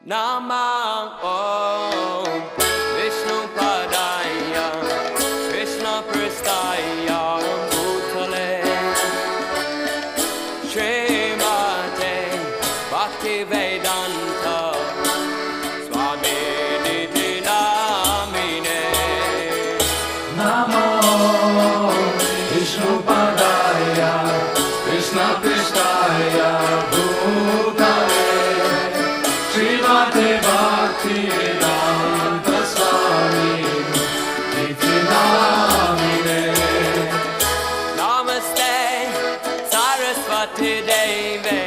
Namah Om Vishnu Padaya Krishna Pristaya Bhutale Srimate Bhakti Vedanta Swami Niti Namine Namo Vishnu Padaya Krishna Pristaya Bhutale Srimate Bhakti Vedanta Swami Niti Namine Namaste Saraswati Devi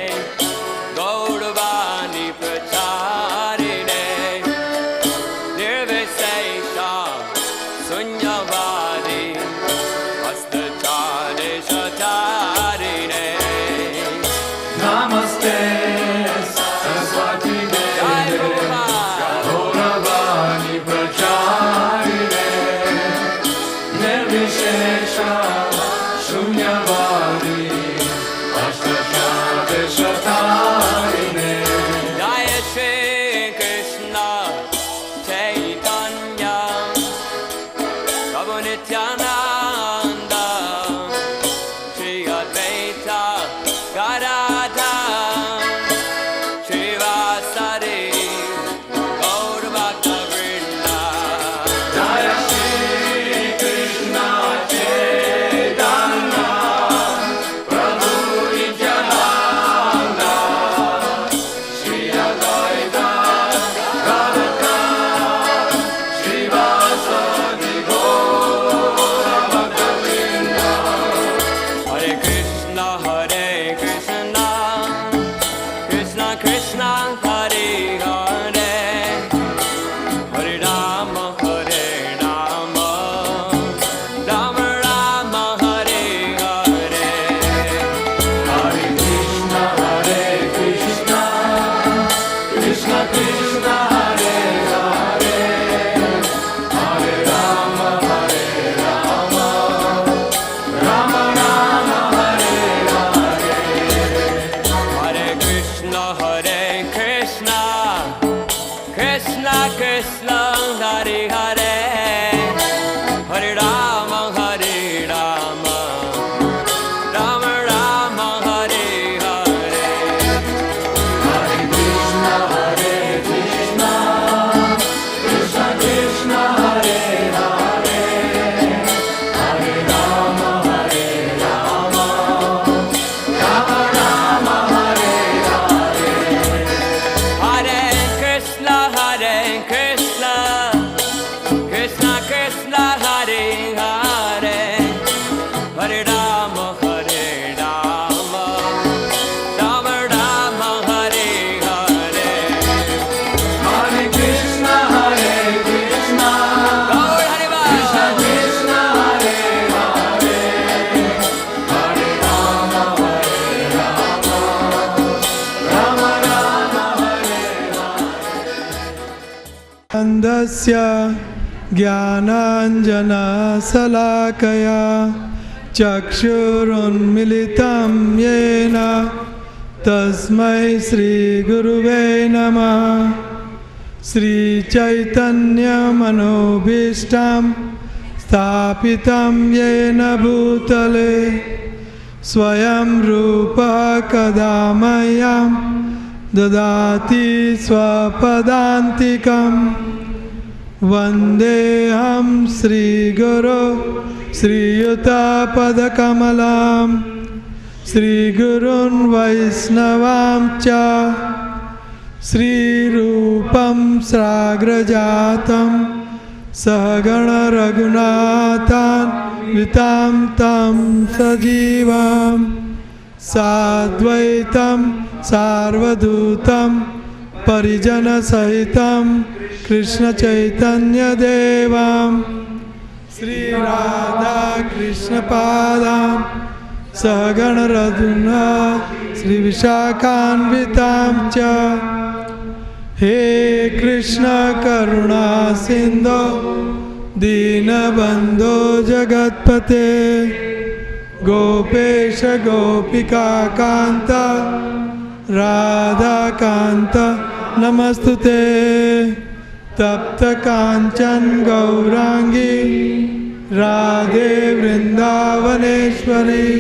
Gauravani Pracharine Nirvisesha Sunyavadi Astachare Shatarine Namaste Saraswati Devi Gauravani Pracharine Nirvishesha Shunyavadi Ashtachare Shatarine Jaya Shri Krishna Chaitanya Prabhu Nityananda Shri Advaita Gadadhar Shri Vasari Gaur Bhakta Vrinda Jaya Shri Krishna Chaitanya Prabhu Nityananda Shri Advaita Gadadhar Shri Vasadi Gaura Bhakta-vrinda Hare Krishna Krishna Krishna Hare Hare Hare Rama Rama Rama Hare Hare Hare Krishna Krishna Krishna Hare Hare Hare Rama Rama Rama Hare Hare Hare Krishna Krishna Krishna Hare Hare Hare Rama Rama Rama Hare Hare Hare Krishna Krishna Krishna Hare Hare Hare Rama Rama Rama Hare Hare Hare Krishna Krishna Krishna Hare Hare Hare Rama Rama Rama Hare Hare Hare Krishna Krishna Gaur Hari Bol. Krishna Hare Hare Hare Rama Rama Hare Andasya Jnananjana Salakaya Chakshurunmilitam Yena Tasmai Shri Guruve Namah Shri Chaitanya Manobhishtam Sthapitam Yena Bhutale Swayam Rupa Kadamayam Dadati Swapadantikam Vandeham Shri Guru Shri Yuta Padakamalam Shri Gurun Vaisnavam Cha Shri Rupam Sagrajatam Sahagana Raghunathan Vitam Tam Sajivam Sadvaitam Sarvadutam Parijana Sahitam Krishna Chaitanya Devam Sri Radha Krishna Padam Sahagana Radhuna Sri Vishakhanvitam Cha He Krishna Karuna Sindhu Dina Bandho Jagatpate Gopesha Gopika Kanta Radha Kanta नमस्तुते तप्त कांचन गौरांगी राधे वृंदावनेश्वरी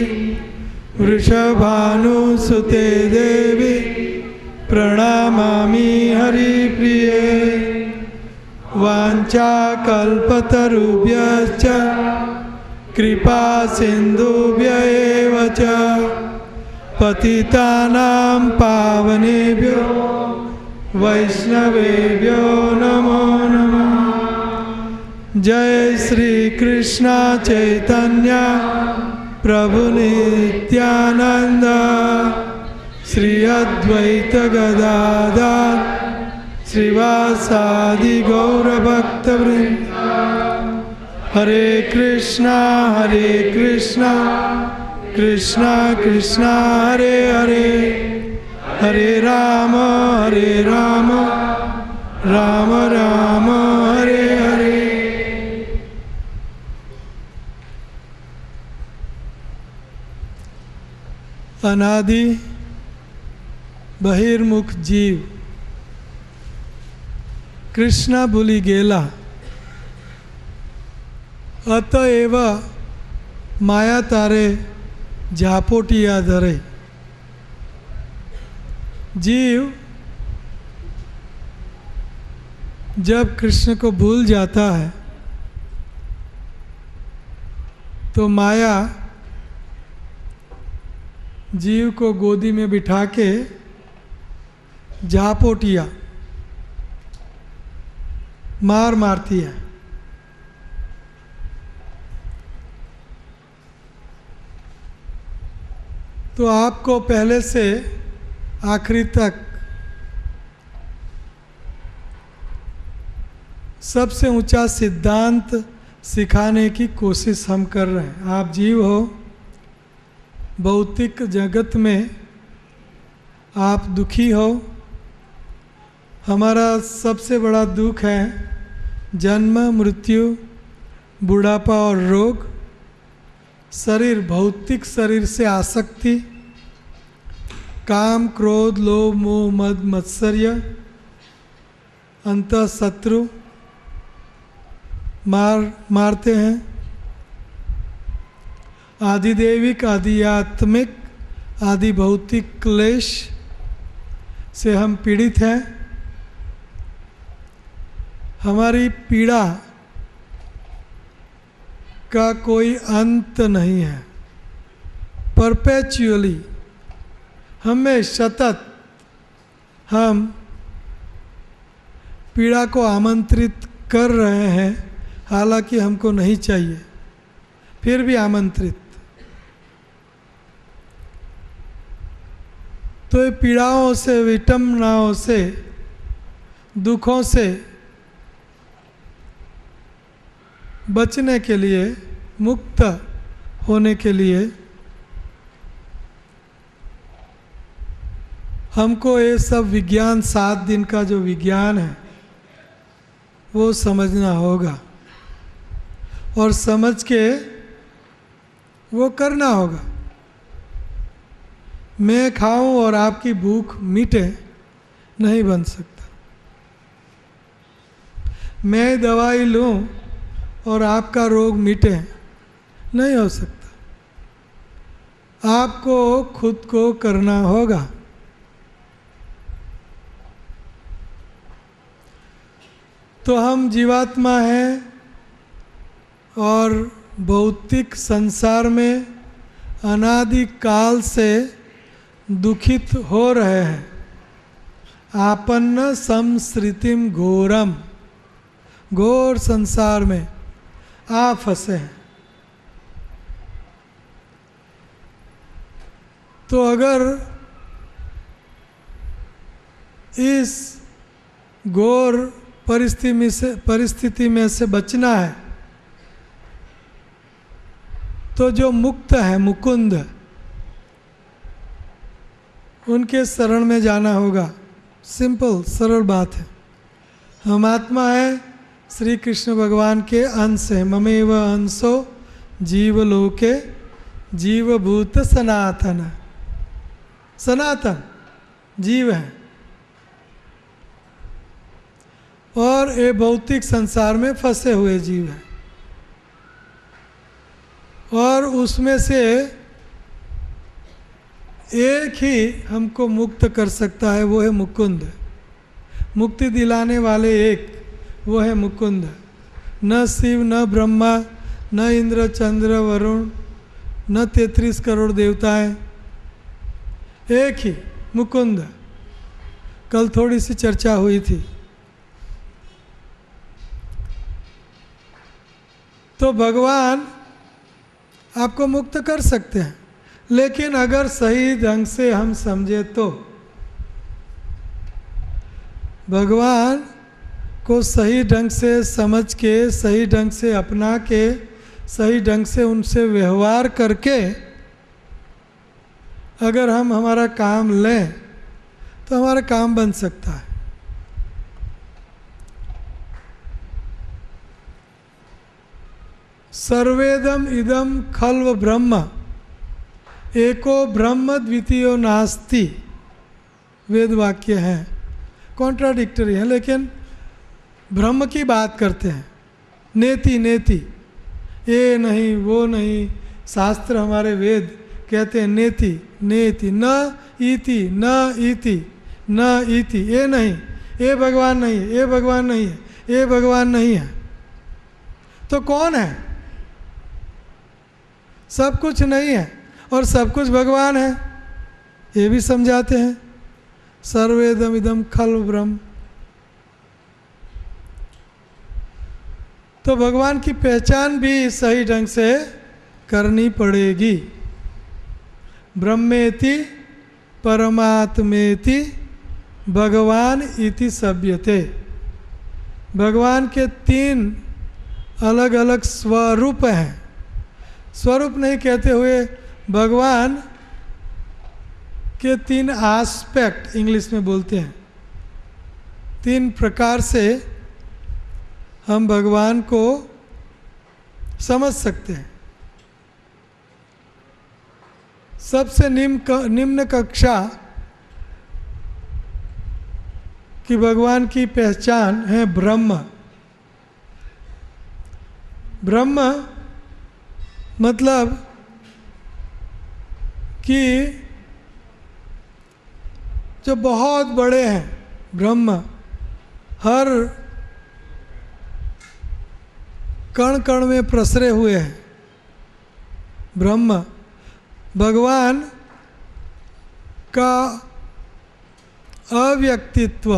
वृषभानुसुते देवी प्रणमामि हरिप्रिये वाञ्छाकल्पतरुभ्यश्च कृपा सिन्धुभ्य एव च पतितानां पावनेभ्यो वैष्णवेभ्यो नमो नमः। जय श्री कृष्ण चैतन्य प्रभु नित्यानंद श्री अद्वैत गदाधर श्रीवासादि गौरभक्तवृंद। हरे कृष्णा कृष्णा कृष्णा हरे हरे हरे राम राम राम हरे हरे। अनादि बहिर्मुख जीव कृष्णा भूली गेला, अतएव माया तारे झापोटिया धरे। जीव जब कृष्ण को भूल जाता है तो माया जीव को गोदी में बिठा के झापोटिया मारती है। तो आपको पहले से आखिरी तक सबसे ऊंचा सिद्धांत सिखाने की कोशिश हम कर रहे हैं। आप जीव हो, भौतिक जगत में आप दुखी हो। हमारा सबसे बड़ा दुख है जन्म, मृत्यु, बुढ़ापा और रोग, शरीर, भौतिक शरीर से आसक्ति, काम, क्रोध, लोभ, मोह, मद, मत्सर्य, अंतः शत्रु मारते हैं। आदिदेविक, आध्यात्मिक, आदि भौतिक क्लेश से हम पीड़ित हैं। हमारी पीड़ा का कोई अंत नहीं है। परपेचुअली हमें सतत हम पीड़ा को आमंत्रित कर रहे हैं, हालांकि हमको नहीं चाहिए, फिर भी आमंत्रित। तो ये पीड़ाओं से, विटंबनाओं से, दुखों से बचने के लिए, मुक्त होने के लिए हमको ये सब विज्ञान, 7 दिन का जो विज्ञान है वो समझना होगा और समझ के वो करना होगा। मैं खाऊं और आपकी भूख मिटे, नहीं बन सकता। मैं दवाई लूं और आपका रोग मिटे, नहीं हो सकता। आपको खुद को करना होगा। तो हम जीवात्मा हैं और भौतिक संसार में अनादि काल से दुखित हो रहे हैं। आपन्न संसृतिम घोरम, घोर संसार में आप फंसे हैं। तो अगर इस घोर परिस्थिति में से बचना है तो जो मुक्त है, मुकुंद, उनके शरण में जाना होगा। सिंपल, सरल बात है। हम आत्मा है, श्री कृष्ण भगवान के अंश है। ममेव अंशो जीवलोके जीवभूत सनातन। सनातन जीव है। और ये भौतिक संसार में फंसे हुए जीव हैं, और उसमें से एक ही हमको मुक्त कर सकता है, वो है मुकुंद। मुक्ति दिलाने वाले एक, वो है मुकुंद। न शिव, न ब्रह्मा, न इंद्र, चंद्र, वरुण, न 33 करोड़ देवताएं, एक ही मुकुंद। कल थोड़ी सी चर्चा हुई थी। तो भगवान आपको मुक्त कर सकते हैं, लेकिन अगर सही ढंग से हम समझे तो भगवान को सही ढंग से समझ के, सही ढंग से अपना के, सही ढंग से उनसे व्यवहार करके अगर हम हमारा काम लें तो हमारा काम बन सकता है। सर्वेदम इदम खल्व ब्रह्म एको ब्रह्म द्वितीयो नास्ति, वेद वाक्य हैं, कॉन्ट्राडिक्टरी हैं, लेकिन ब्रह्म की बात करते हैं। नेति नेति, ये नहीं वो नहीं, शास्त्र हमारे वेद कहते हैं नेति नेति, न इति न इति न इति, ये नहीं, ये भगवान नहीं है, ये भगवान नहीं है, ये भगवान नहीं है। तो कौन है? सब कुछ नहीं है और सब कुछ भगवान है, ये भी समझाते हैं। सर्वेदम इदम खल्व ब्रह्म। तो भगवान की पहचान भी सही ढंग से करनी पड़ेगी। ब्रह्मेति परमात्मेति भगवान इति सभ्यते। भगवान के 3 अलग अलग स्वरूप हैं। स्वरूप नहीं कहते हुए भगवान के 3 एस्पेक्ट इंग्लिश में बोलते हैं। 3 प्रकार से हम भगवान को समझ सकते हैं। सबसे निम्न कक्षा कि भगवान की पहचान है ब्रह्म। ब्रह्म मतलब कि जो बहुत बड़े हैं, ब्रह्म हर कण कण में प्रसरे हुए हैं। ब्रह्म भगवान का अव्यक्तित्व,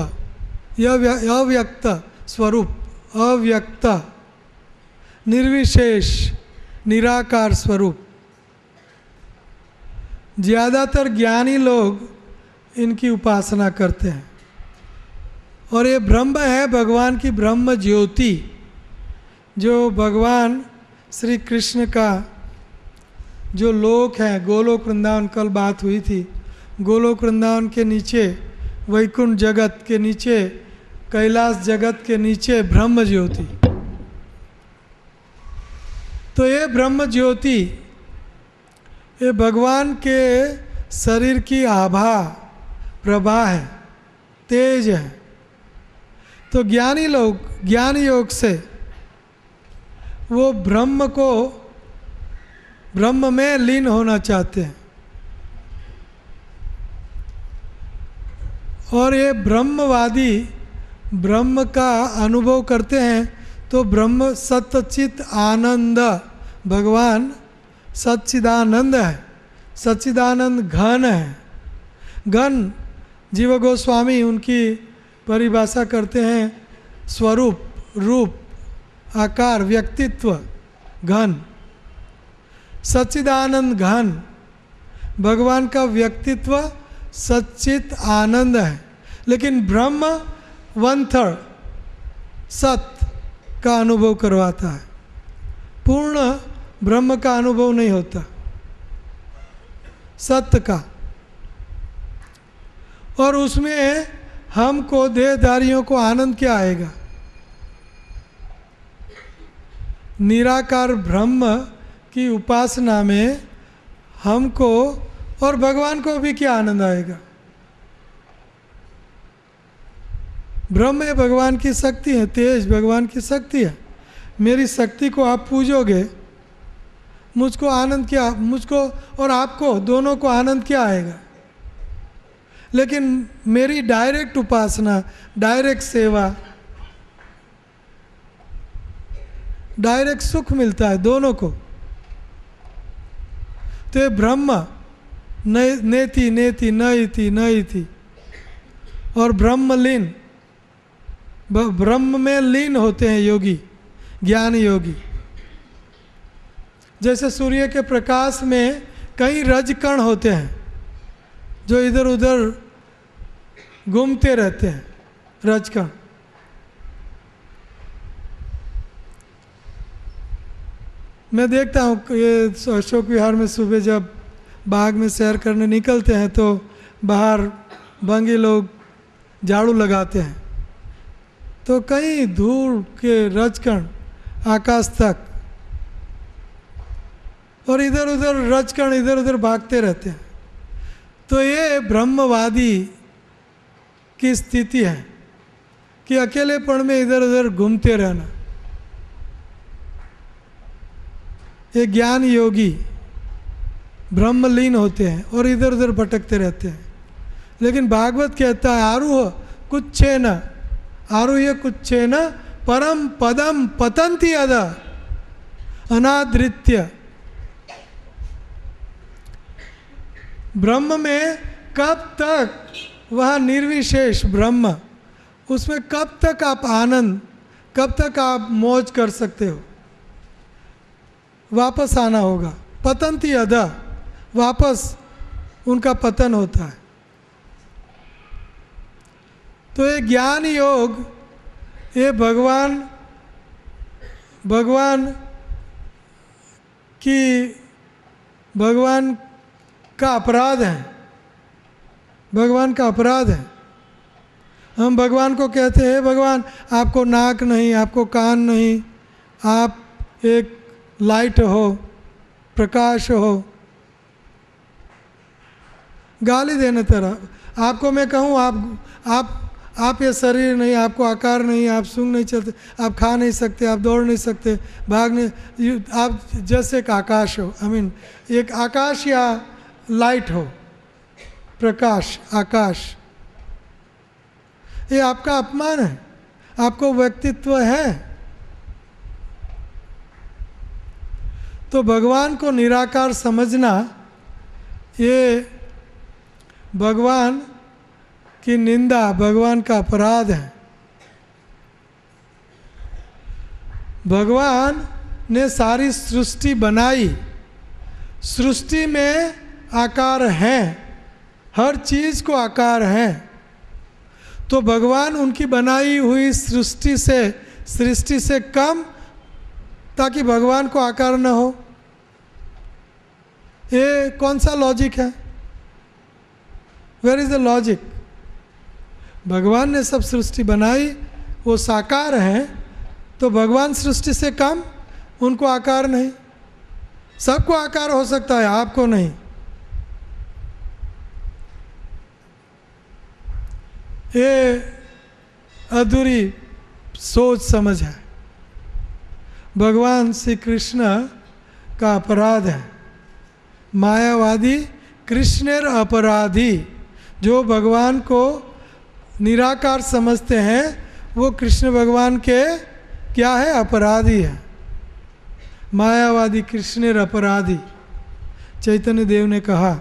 अव्यक्त स्वरूप, अव्यक्त निर्विशेष निराकार स्वरूप। ज़्यादातर ज्ञानी लोग इनकी उपासना करते हैं। और ये ब्रह्म है भगवान की ब्रह्म ज्योति, जो भगवान श्री कृष्ण का जो लोक है, गोलोक वृंदावन, कल बात हुई थी, गोलोक वृंदावन के नीचे, वैकुंठ जगत के नीचे, कैलाश जगत के नीचे ब्रह्म ज्योति। तो ये ब्रह्म ज्योति, ये भगवान के शरीर की आभा प्रभा है, तेज है। तो ज्ञानी लोग ज्ञान योग से वो ब्रह्म को, ब्रह्म में लीन होना चाहते हैं। और ये ब्रह्मवादी ब्रह्म का अनुभव करते हैं। तो ब्रह्म सच्चित आनंद, भगवान सच्चिदानंद है, सच्चिदानंद घन है। घन जीव गोस्वामी उनकी परिभाषा करते हैं स्वरूप, रूप, आकार, व्यक्तित्व, घन। सच्चिदानंद घन, भगवान का व्यक्तित्व सच्चित आनंद है। लेकिन ब्रह्म 1/3 सत्य का अनुभव करवाता है, पूर्ण ब्रह्म का अनुभव नहीं होता, सत्य का। और उसमें हमको देहधारियों को आनंद क्या आएगा? निराकार ब्रह्म की उपासना में हमको और भगवान को भी क्या आनंद आएगा? ब्रह्म में भगवान की शक्ति है, तेज भगवान की शक्ति है। मेरी शक्ति को आप पूजोगे, मुझको आनंद क्या, मुझको और आपको दोनों को आनंद क्या आएगा? लेकिन मेरी डायरेक्ट उपासना, डायरेक्ट सेवा, डायरेक्ट सुख मिलता है दोनों को। तो ये ब्रह्म नेति नेति नइति नइति और ब्रह्मलीन, ब्रह्म में लीन होते हैं योगी, ज्ञान योगी। जैसे सूर्य के प्रकाश में कई रजकण होते हैं जो इधर उधर घूमते रहते हैं, रजकण। मैं देखता हूँ ये अशोक विहार में सुबह जब बाग में सैर करने निकलते हैं तो बाहर बंगी लोग झाड़ू लगाते हैं, तो कई धूल के रजकण आकाश तक, और इधर उधर रजकण इधर उधर भागते रहते हैं। तो ये ब्रह्मवादी की स्थिति है कि अकेलेपन में इधर उधर घूमते रहना। ये ज्ञान योगी ब्रह्मलीन होते हैं और इधर उधर भटकते रहते हैं। लेकिन भागवत कहता है आरूह कुच्छेन, आरूह्य कुच्छेन परम पदम पतंती अदा अनादृत्य। ब्रह्म में कब तक वह निर्विशेष ब्रह्म, उसमें कब तक आप आनंद, कब तक आप मौज कर सकते हो? वापस आना होगा। पतंती अदा, वापस उनका पतन होता है। तो ये ज्ञान योग, ये भगवान का अपराध है, भगवान का अपराध है। हम भगवान को कहते हैं भगवान आपको नाक नहीं, आपको कान नहीं, आप एक लाइट हो, प्रकाश हो। गाली देने तरह आपको मैं कहूँ आप ये शरीर नहीं, आपको आकार नहीं, आप सूंघ नहीं चलते, आप खा नहीं सकते, आप दौड़ नहीं सकते, भाग नहीं, आप जैसे एक आकाश हो, एक आकाश या लाइट हो, प्रकाश, आकाश। ये आपका अपमान है, आपको व्यक्तित्व है। तो भगवान को निराकार समझना ये भगवान की निंदा, भगवान का अपराध है। भगवान ने सारी सृष्टि बनाई, सृष्टि में आकार हैं, हर चीज़ को आकार हैं। तो भगवान उनकी बनाई हुई सृष्टि से कम, ताकि भगवान को आकार न हो। ये कौन सा लॉजिक है? Where is the logic? भगवान ने सब सृष्टि बनाई, वो साकार हैं, तो भगवान सृष्टि से कम, उनको आकार नहीं। सबको आकार हो सकता है, आपको नहीं। ये अधूरी सोच समझ है। भगवान श्री कृष्ण का अपराध है। मायावादी कृष्णेर अपराधी, जो भगवान को निराकार समझते हैं वो कृष्ण भगवान के क्या है? अपराधी है। मायावादी कृष्णेर अपराधी, चैतन्य देव ने कहा,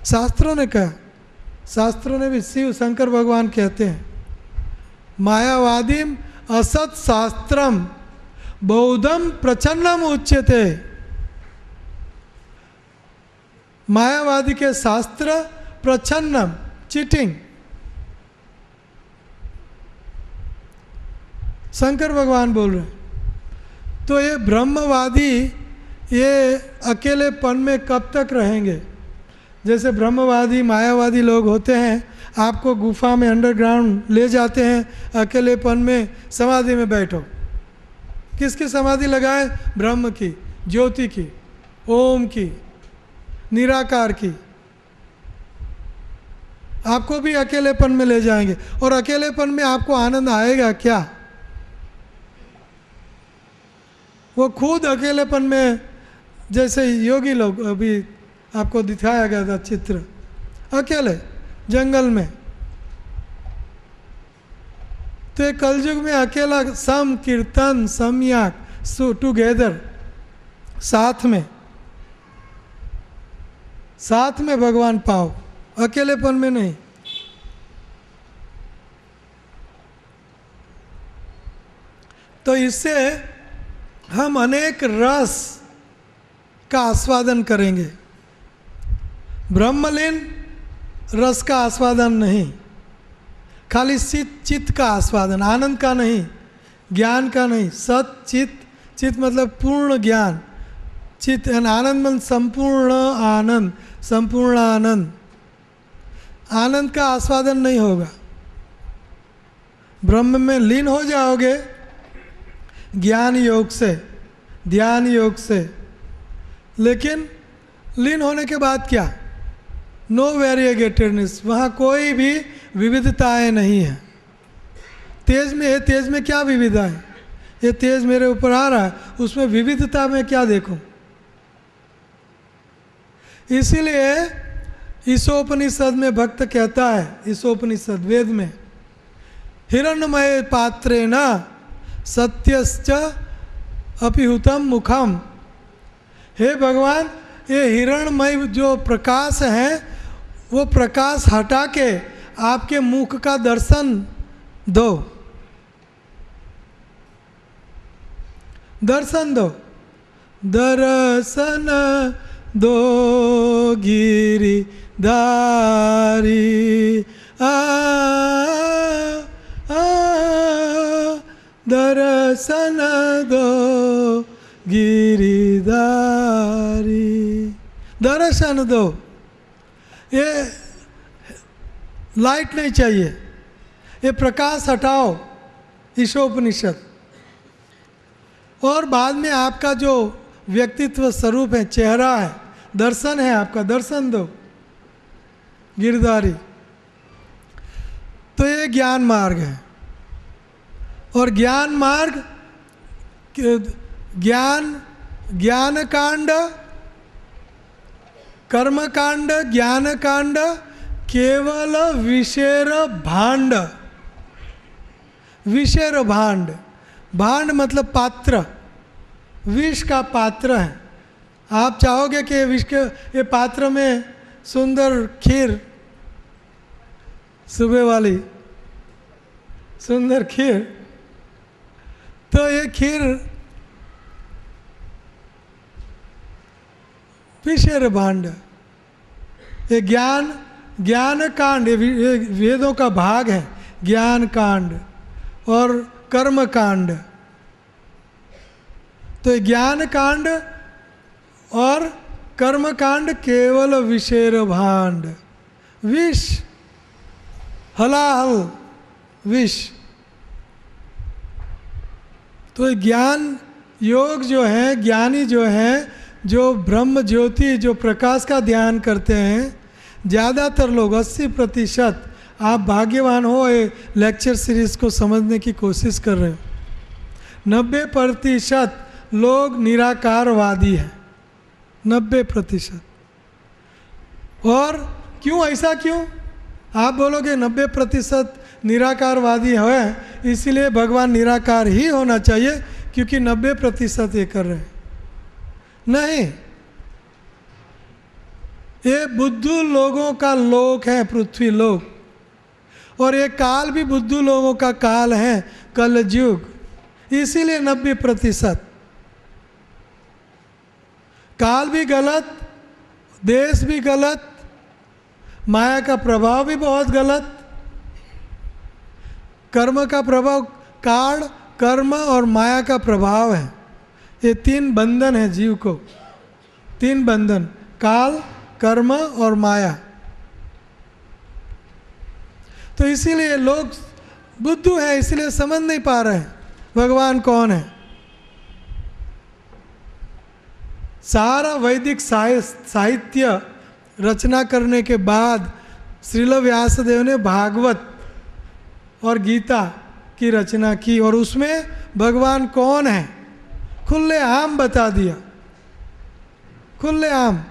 शास्त्रों ने कहा, शास्त्रों ने भी, शिव शंकर भगवान कहते हैं मायावादीम असत शास्त्रम बौद्धम प्रचन्नम उच्यते। मायावादी के शास्त्र प्रचन्नम, चीटिंग। शंकर भगवान बोल रहे। तो ये ब्रह्मवादी ये अकेलेपन में कब तक रहेंगे? जैसे ब्रह्मवादी मायावादी लोग होते हैं, आपको गुफा में अंडरग्राउंड ले जाते हैं, अकेलेपन में समाधि में बैठो। किसकी समाधि लगाए? ब्रह्म की, ज्योति की, ओम की, निराकार की। आपको भी अकेलेपन में ले जाएंगे। और अकेलेपन में आपको आनंद आएगा क्या? वो खुद अकेलेपन में, जैसे योगी लोग, अभी आपको दिखाया गया था चित्र, अकेले जंगल में। तो ये कलयुग में अकेला, सम कीर्तन सम्यक टुगेदर, साथ में भगवान पाओ, अकेलेपन में नहीं। तो इससे हम अनेक रस का आस्वादन करेंगे। ब्रह्मलीन रस का आस्वादन नहीं, खाली चित्त का आस्वादन, आनंद का नहीं, ज्ञान का नहीं। सत चित्त, चित्त मतलब पूर्ण ज्ञान, चित्त आनंद मन संपूर्ण आनंद, संपूर्ण आनंद। आनंद का आस्वादन नहीं होगा। ब्रह्म में लीन हो जाओगे ज्ञान योग से, ध्यान योग से, लेकिन लीन होने के बाद क्या? नो वेरिएगेटेडनेस, वहाँ कोई भी विविधताएं नहीं है। तेज में है, तेज में क्या विविधता है? ये तेज मेरे ऊपर आ रहा है, उसमें विविधता में क्या देखूं? इसीलिए ईशोपनिषद में भक्त कहता है, ईशोपनिषद वेद में, हिरण्मय पात्रेण सत्यश्च अपिहुतम मुखम। हे भगवान, ये हिरणमय जो प्रकाश है, वो प्रकाश हटा के आपके मुख का दर्शन दो, दर्शन दो, दर्शन दो गिरिधारी, दर्शन दो गिरिधारी, दर्शन दो। ये लाइट नहीं चाहिए, ये प्रकाश हटाओ, ईशोपनिषद। और बाद में आपका जो व्यक्तित्व स्वरूप है, चेहरा है, दर्शन है आपका, दर्शन दो गिरधारी। तो ये ज्ञान मार्ग है। और ज्ञान मार्ग, ज्ञान कांड, कर्म कांड, ज्ञान कांड केवल विषेर भांड, विषेर भांड, भांड मतलब पात्र, विष का पात्र है। आप चाहोगे कि विष के ये पात्र में सुंदर खीर, सुबह वाली सुंदर खीर, तो ये खीर विषेर भांड। ये ज्ञान कांड, ये वेदों का भाग है, ज्ञान कांड और कर्म कांड। तो ज्ञान कांड और कर्म कांड केवल विषेर भांड, विष, हलाहल विष। तो ज्ञान योग जो है, ज्ञानी जो है, जो ब्रह्म ज्योति, जो प्रकाश का ध्यान करते हैं, ज़्यादातर लोग 80%, आप भाग्यवान हो ये लेक्चर सीरीज को समझने की कोशिश कर रहे हो। 90% लोग निराकारवादी हैं, 90%। और क्यों, ऐसा क्यों? आप बोलोगे 90% निराकारवादी है, इसीलिए भगवान निराकार ही होना चाहिए क्योंकि 90% ये कर रहे हैं। नहीं, ये बुद्धू लोगों का लोक है, पृथ्वी लोक। और ये काल भी बुद्धू लोगों का काल है, कलयुग, इसीलिए 90%। काल भी गलत, देश भी गलत, माया का प्रभाव भी बहुत गलत। कर्म का प्रभाव, काल, कर्म और माया का प्रभाव है। ये 3 बंधन है जीव को, 3 बंधन, काल, कर्म और माया। तो इसीलिए लोग बुद्धू है, इसीलिए समझ नहीं पा रहे हैं भगवान कौन है। सारा वैदिक साहित्य रचना करने के बाद श्रील व्यासदेव ने भागवत और गीता की रचना की और उसमें भगवान कौन है खुले आम बता दिया। खुले आम,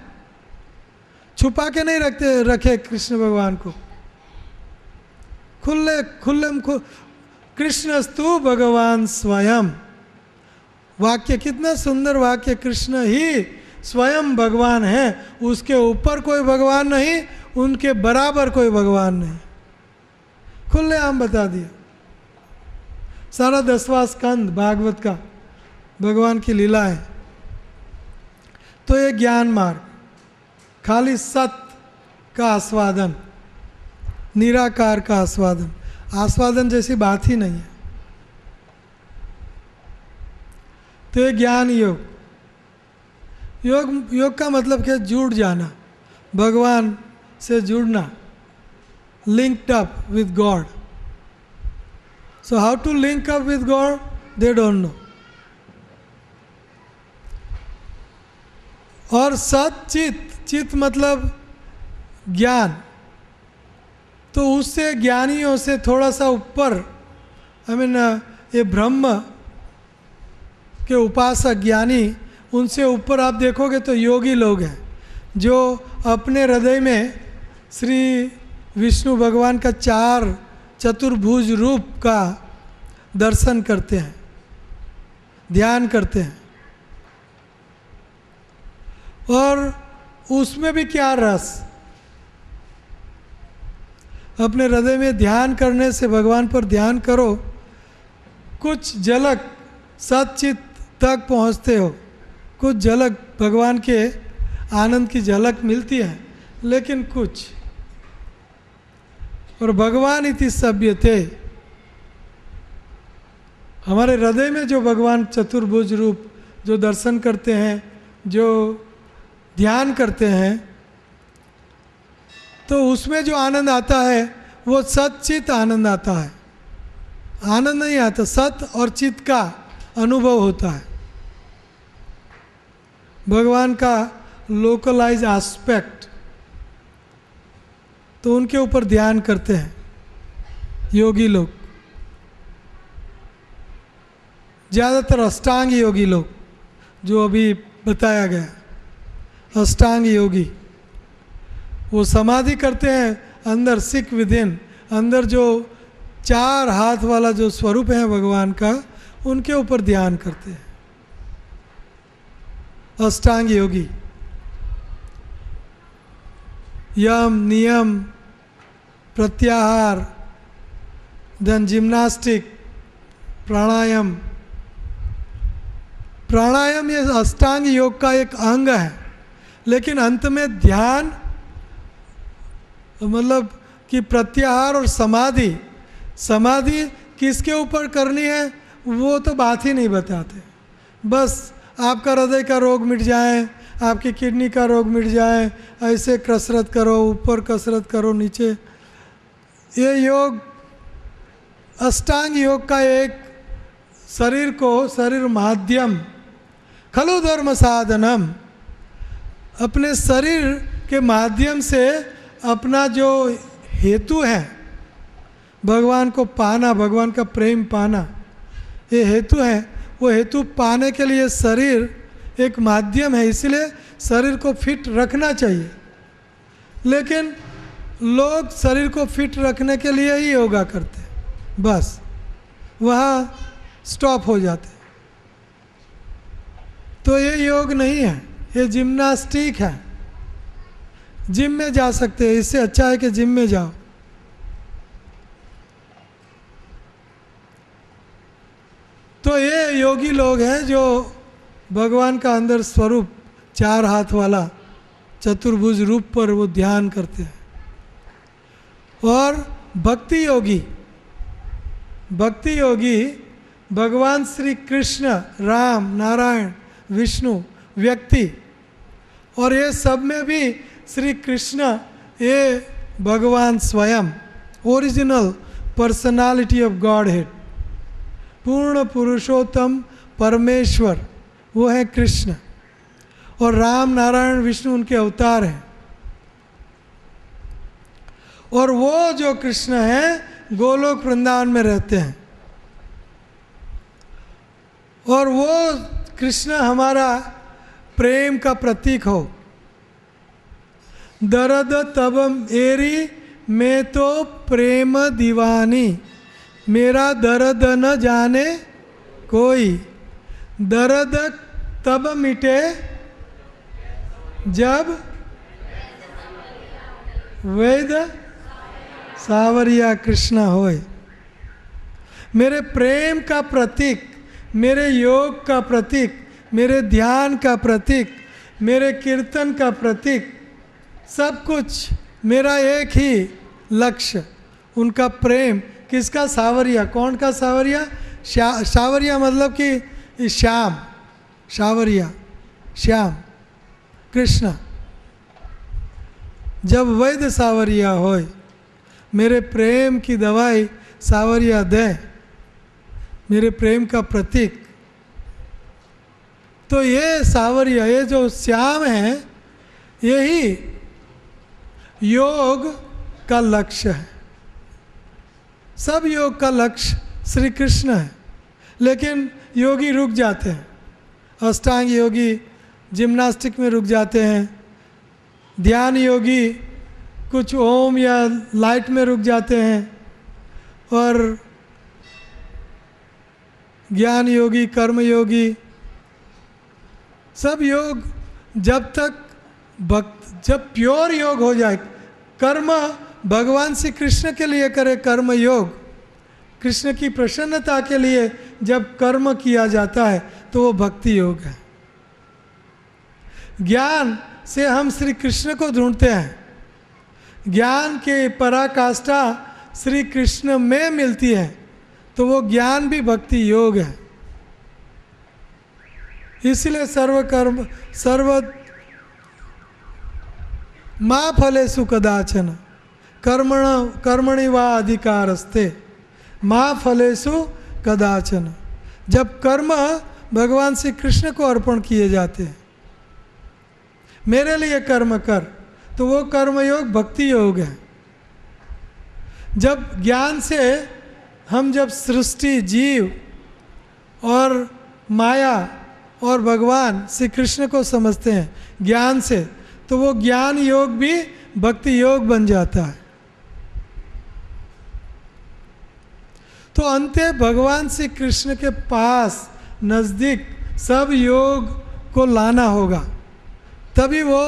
छुपा के नहीं रखे कृष्ण भगवान को, कृष्णस्तु भगवान स्वयं। वाक्य कितना सुंदर वाक्य, कृष्ण ही स्वयं भगवान है, उसके ऊपर कोई भगवान नहीं, उनके बराबर कोई भगवान नहीं, खुले आम बता दिया। सारा 10वां स्कंद भागवत का भगवान की लीला है। तो ये ज्ञान मार्ग खाली सत्य का आस्वादन, निराकार का आस्वादन, आस्वादन जैसी बात ही नहीं है। तो ये ज्ञान योग, योग का मतलब क्या? जुड़ जाना, भगवान से जुड़ना, linked up with God. So how to link up with God? They don't know. और सचित, चित मतलब ज्ञान, तो उससे ज्ञानियों से थोड़ा सा ऊपर, ये ब्रह्म के उपासक ज्ञानी, उनसे ऊपर आप देखोगे तो योगी लोग हैं जो अपने हृदय में श्री विष्णु भगवान का 4 चतुर्भुज रूप का दर्शन करते हैं, ध्यान करते हैं। और उसमें भी क्या रस, अपने हृदय में ध्यान करने से, भगवान पर ध्यान करो, कुछ झलक सच्चित तक पहुँचते हो, कुछ झलक भगवान के आनंद की झलक मिलती है, लेकिन कुछ। और भगवान इति सभ्यते, हमारे हृदय में जो भगवान चतुर्भुज रूप जो दर्शन करते हैं, जो ध्यान करते हैं, तो उसमें जो आनंद आता है वो सच्चित आनंद आता है। आनंद नहीं आता, सत और चित का अनुभव होता है। भगवान का लोकलाइज एस्पेक्ट, तो उनके ऊपर ध्यान करते हैं योगी लोग, ज़्यादातर अष्टांग योगी लोग, जो अभी बताया गया अष्टांग योगी, वो समाधि करते हैं अंदर, सिक विदिन, अंदर जो 4 हाथ वाला जो स्वरूप है भगवान का, उनके ऊपर ध्यान करते हैं अष्टांग योगी। यम, नियम, प्रत्याहार, देन जिम्नास्टिक, प्राणायाम। प्राणायाम ये अष्टांग योग का एक अंग है, लेकिन अंत में ध्यान, मतलब कि प्रत्याहार और समाधि, समाधि किसके ऊपर करनी है वो तो बात ही नहीं बताते। बस आपका हृदय का रोग मिट जाए, आपकी किडनी का रोग मिट जाए, ऐसे कसरत करो, ऊपर कसरत करो, नीचे। ये योग अष्टांग योग का एक शरीर को, शरीर माध्यम, खलु धर्म साधनम, अपने शरीर के माध्यम से अपना जो हेतु है भगवान को पाना, भगवान का प्रेम पाना, ये हेतु है। वो हेतु पाने के लिए शरीर एक माध्यम है, इसलिए शरीर को फिट रखना चाहिए। लेकिन लोग शरीर को फिट रखने के लिए ही योगा करते हैं, बस वहाँ स्टॉप हो जाते। तो ये योग नहीं है, ये जिम्नास्टिक है। जिम में जा सकते हैं, इससे अच्छा है कि जिम में जाओ। तो ये योगी लोग हैं जो भगवान का अंदर स्वरूप 4 हाथ वाला चतुर्भुज रूप पर वो ध्यान करते हैं। और भक्ति योगी, भक्ति योगी भगवान श्री कृष्ण, राम, नारायण, विष्णु, व्यक्ति, और ये सब में भी श्री कृष्ण, ये भगवान स्वयं, original personality of God head, पूर्ण पुरुषोत्तम परमेश्वर, वो है कृष्ण। और राम, नारायण, विष्णु उनके अवतार हैं। और वो जो कृष्ण हैं गोलोक वृंदावन में रहते हैं, और वो कृष्ण हमारा प्रेम का प्रतीक हो। दर्द तब एरी मैं तो प्रेम दीवानी, मेरा दर्द न जाने कोई। दर्द तब मिटे जब वेद सावरिया कृष्ण होए। मेरे प्रेम का प्रतीक, मेरे योग का प्रतीक, मेरे ध्यान का प्रतीक, मेरे कीर्तन का प्रतीक, सब कुछ मेरा एक ही लक्ष्य, उनका प्रेम। किसका? सावरिया। कौन का सावरिया? सावरिया मतलब कि श्याम, सावरिया श्याम कृष्ण। जब वैद्य सावरिया होए, मेरे प्रेम की दवाई सावरिया दे, मेरे प्रेम का प्रतीक। तो ये सावरिया, ये जो श्याम है, यही योग का लक्ष्य है। सब योग का लक्ष्य श्री कृष्ण है, लेकिन योगी रुक जाते हैं। अष्टांग योगी जिम्नास्टिक में रुक जाते हैं, ध्यान योगी कुछ ओम या लाइट में रुक जाते हैं, और ज्ञान योगी, कर्म योगी, सब योग जब तक जब प्योर योग हो जाए, कर्म भगवान श्री कृष्ण के लिए करे, कर्म योग कृष्ण की प्रसन्नता के लिए जब कर्म किया जाता है तो वो भक्ति योग है। ज्ञान से हम श्री कृष्ण को ढूंढते हैं, ज्ञान के पराकाष्ठा श्री कृष्ण में मिलती है, तो वो ज्ञान भी भक्ति योग है। इसलिए माँ फलेषु कदाचन कर्मणि वा अधिकारस्ते, माँ फलेषु कदाचन। जब कर्म भगवान श्री कृष्ण को अर्पण किए जाते हैं, मेरे लिए कर्म कर, तो वो कर्म योग भक्ति योग है। जब ज्ञान से हम जब सृष्टि, जीव और माया और भगवान श्री कृष्ण को समझते हैं ज्ञान से, तो वो ज्ञान योग भी भक्ति योग बन जाता है। तो अंते भगवान श्री कृष्ण के पास नज़दीक सब योग को लाना होगा, तभी वो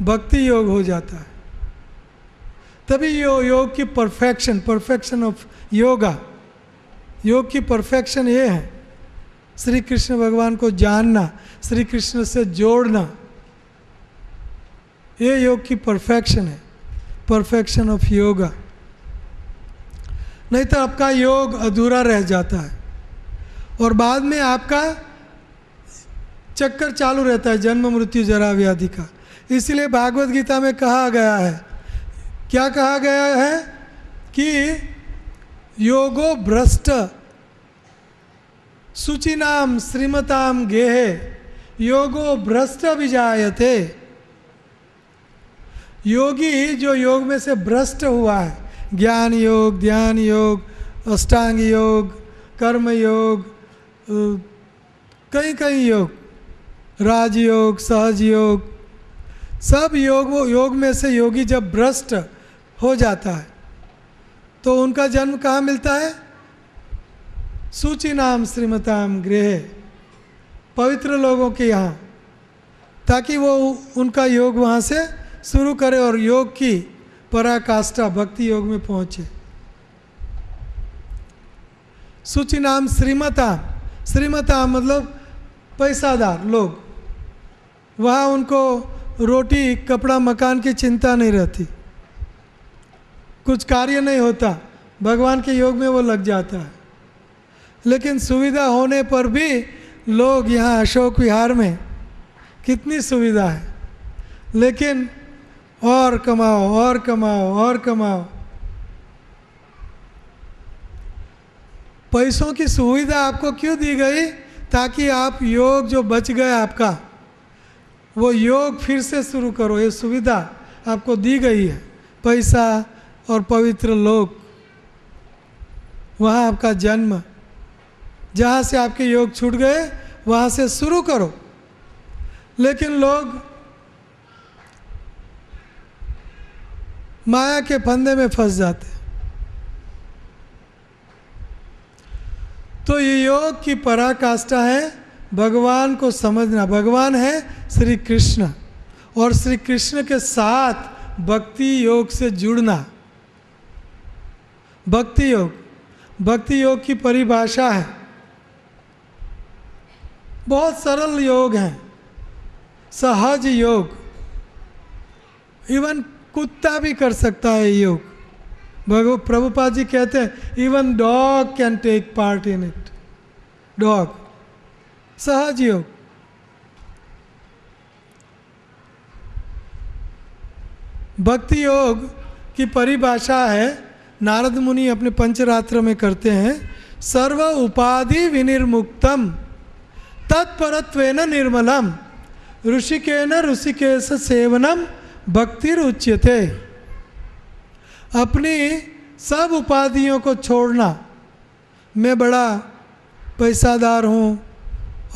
भक्ति योग हो जाता है। तभी योग की परफेक्शन ऑफ योगा, योग की परफेक्शन ये है श्री कृष्ण भगवान को जानना, श्री कृष्ण से जोड़ना, ये योग की परफेक्शन है, परफेक्शन ऑफ योगा। नहीं तो आपका योग अधूरा रह जाता है और बाद में आपका चक्कर चालू रहता है, जन्म मृत्यु जरा व्याधि का। इसलिए भागवत गीता में कहा गया है, क्या कहा गया है कि योगो भ्रष्ट शुचिनाम श्रीमताम गेहे योगो भ्रष्ट विजायते। योगी जो योग में से भ्रष्ट हुआ है, ज्ञान योग, ध्यान योग, अष्टांग योग, कर्म योग, कई कई योग, राजयोग, सहज योग, सब योग में से योगी जब भ्रष्ट हो जाता है तो उनका जन्म कहाँ मिलता है? सूचिनाम श्रीमताम गृहे, पवित्र लोगों के यहाँ, ताकि वो उनका योग वहाँ से शुरू करे और योग की पराकाष्ठा भक्ति योग में पहुँचे। सूचिनाम श्रीमताम मतलब पैसादार लोग, वहाँ उनको रोटी कपड़ा मकान की चिंता नहीं रहती, कुछ कार्य नहीं होता, भगवान के योग में वो लग जाता है। लेकिन सुविधा होने पर भी लोग यहाँ अशोक विहार में कितनी सुविधा है, लेकिन और कमाओ और कमाओ और कमाओ। पैसों की सुविधा आपको क्यों दी गई? ताकि आप योग जो बच गए आपका, वो योग फिर से शुरू करो। ये सुविधा आपको दी गई है, पैसा और पवित्र लोक, वहाँ आपका जन्म। जहाँ से आपके योग छूट गए वहाँ से शुरू करो। लेकिन लोग माया के फंदे में फंस जाते हैं। तो ये योग की पराकाष्ठा है भगवान को समझना। भगवान है श्री कृष्ण, और श्री कृष्ण के साथ भक्ति योग से जुड़ना। भक्ति योग की परिभाषा है, बहुत सरल योग है, सहज योग। इवन कुत्ता भी कर सकता है योग। प्रभुपाद जी कहते हैं even dog can take part in it. Dog, सहज योग। भक्ति योग की परिभाषा है, नारद मुनि अपने पंचरात्र में करते हैं, सर्व उपाधि विनिर्मुक्तम तत्परत्वेन निर्मलम ऋषिकेन ऋषिकेश सेवनम भक्तिर उच्यते। अपनी सब उपाधियों को छोड़ना। मैं बड़ा पैसादार हूँ,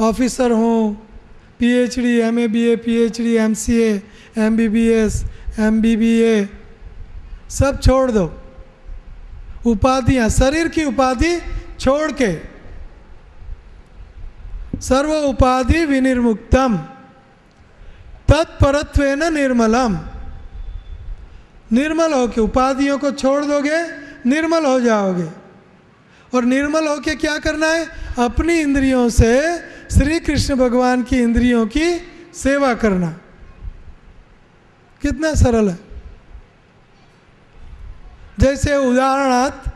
ऑफिसर हूँ, PhD, MA, BA, PhD, MCA, MBBS, MBBA, सब छोड़ दो। उपाधियाँ, शरीर की उपाधि छोड़ के, सर्व उपाधि विनिर्मुक्तम तत्परत्वेन निर्मलम। निर्मल होके, उपाधियों को छोड़ दोगे, निर्मल हो जाओगे। और निर्मल होके क्या करना है? अपनी इंद्रियों से श्री कृष्ण भगवान की इंद्रियों की सेवा करना। कितना सरल है। जैसे उदाहरणार्थ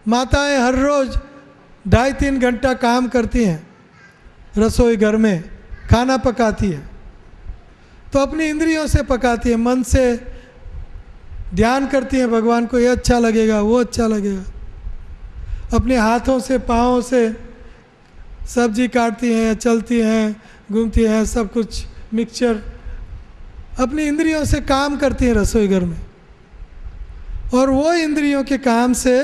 माताएं हर रोज 2.5-3 घंटा काम करती हैं, रसोई घर में खाना पकाती है, तो अपनी इंद्रियों से पकाती है, मन से ध्यान करती है भगवान को, ये अच्छा लगेगा, वो अच्छा लगेगा। अपने हाथों से, पाँवों से सब्जी काटती हैं, चलती हैं, घूमती हैं, सब कुछ मिक्सचर अपनी इंद्रियों से काम करती हैं रसोई घर में। और वो इंद्रियों के काम से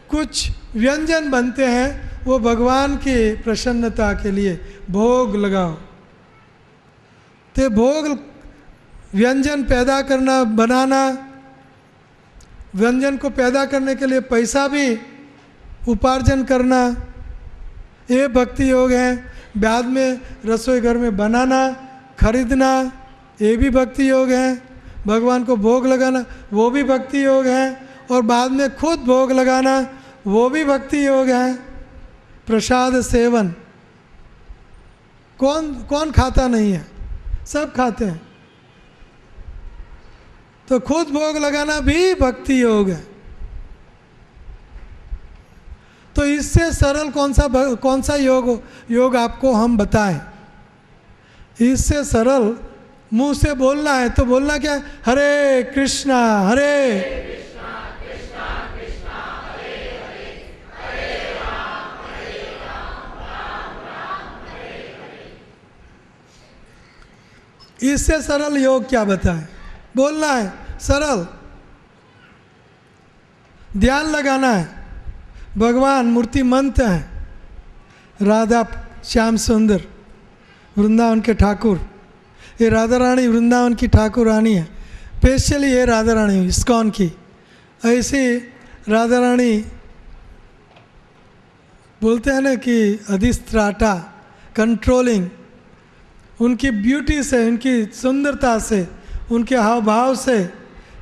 कुछ व्यंजन बनते हैं, वो भगवान की प्रसन्नता के लिए भोग लगाओ। तो भोग, व्यंजन पैदा करना, बनाना, व्यंजन को पैदा करने के लिए पैसा भी उपार्जन करना, ये भक्ति योग है। बाद में रसोई घर में बनाना, खरीदना, ये भी भक्ति योग है। भगवान को भोग लगाना, वो भी भक्ति योग है। और बाद में खुद भोग लगाना, वो भी भक्ति योग है। प्रसाद सेवन, कौन खाता नहीं है? सब खाते हैं। तो खुद भोग लगाना भी भक्ति योग है। तो इससे सरल कौन सा योग आपको हम बताएं? इससे सरल मुंह से बोलना है तो बोलना क्या? हरे कृष्णा हरे कृष्णा कृष्णा कृष्णा हरे हरे, हरे राम राम राम हरे हरे। इससे सरल योग क्या बताएं? बोलना है सरल, ध्यान लगाना है। भगवान मूर्तिमंत हैं, राधा श्याम सुंदर, वृंदावन के ठाकुर। ये राधा रानी वृंदावन की ठाकुर रानी है। स्पेशली ये राधा रानी इस्कॉन की। ऐसी राधा रानी बोलते हैं ना कि अधिष्ठाता, कंट्रोलिंग, उनकी ब्यूटी से, उनकी सुंदरता से, उनके हाव भाव से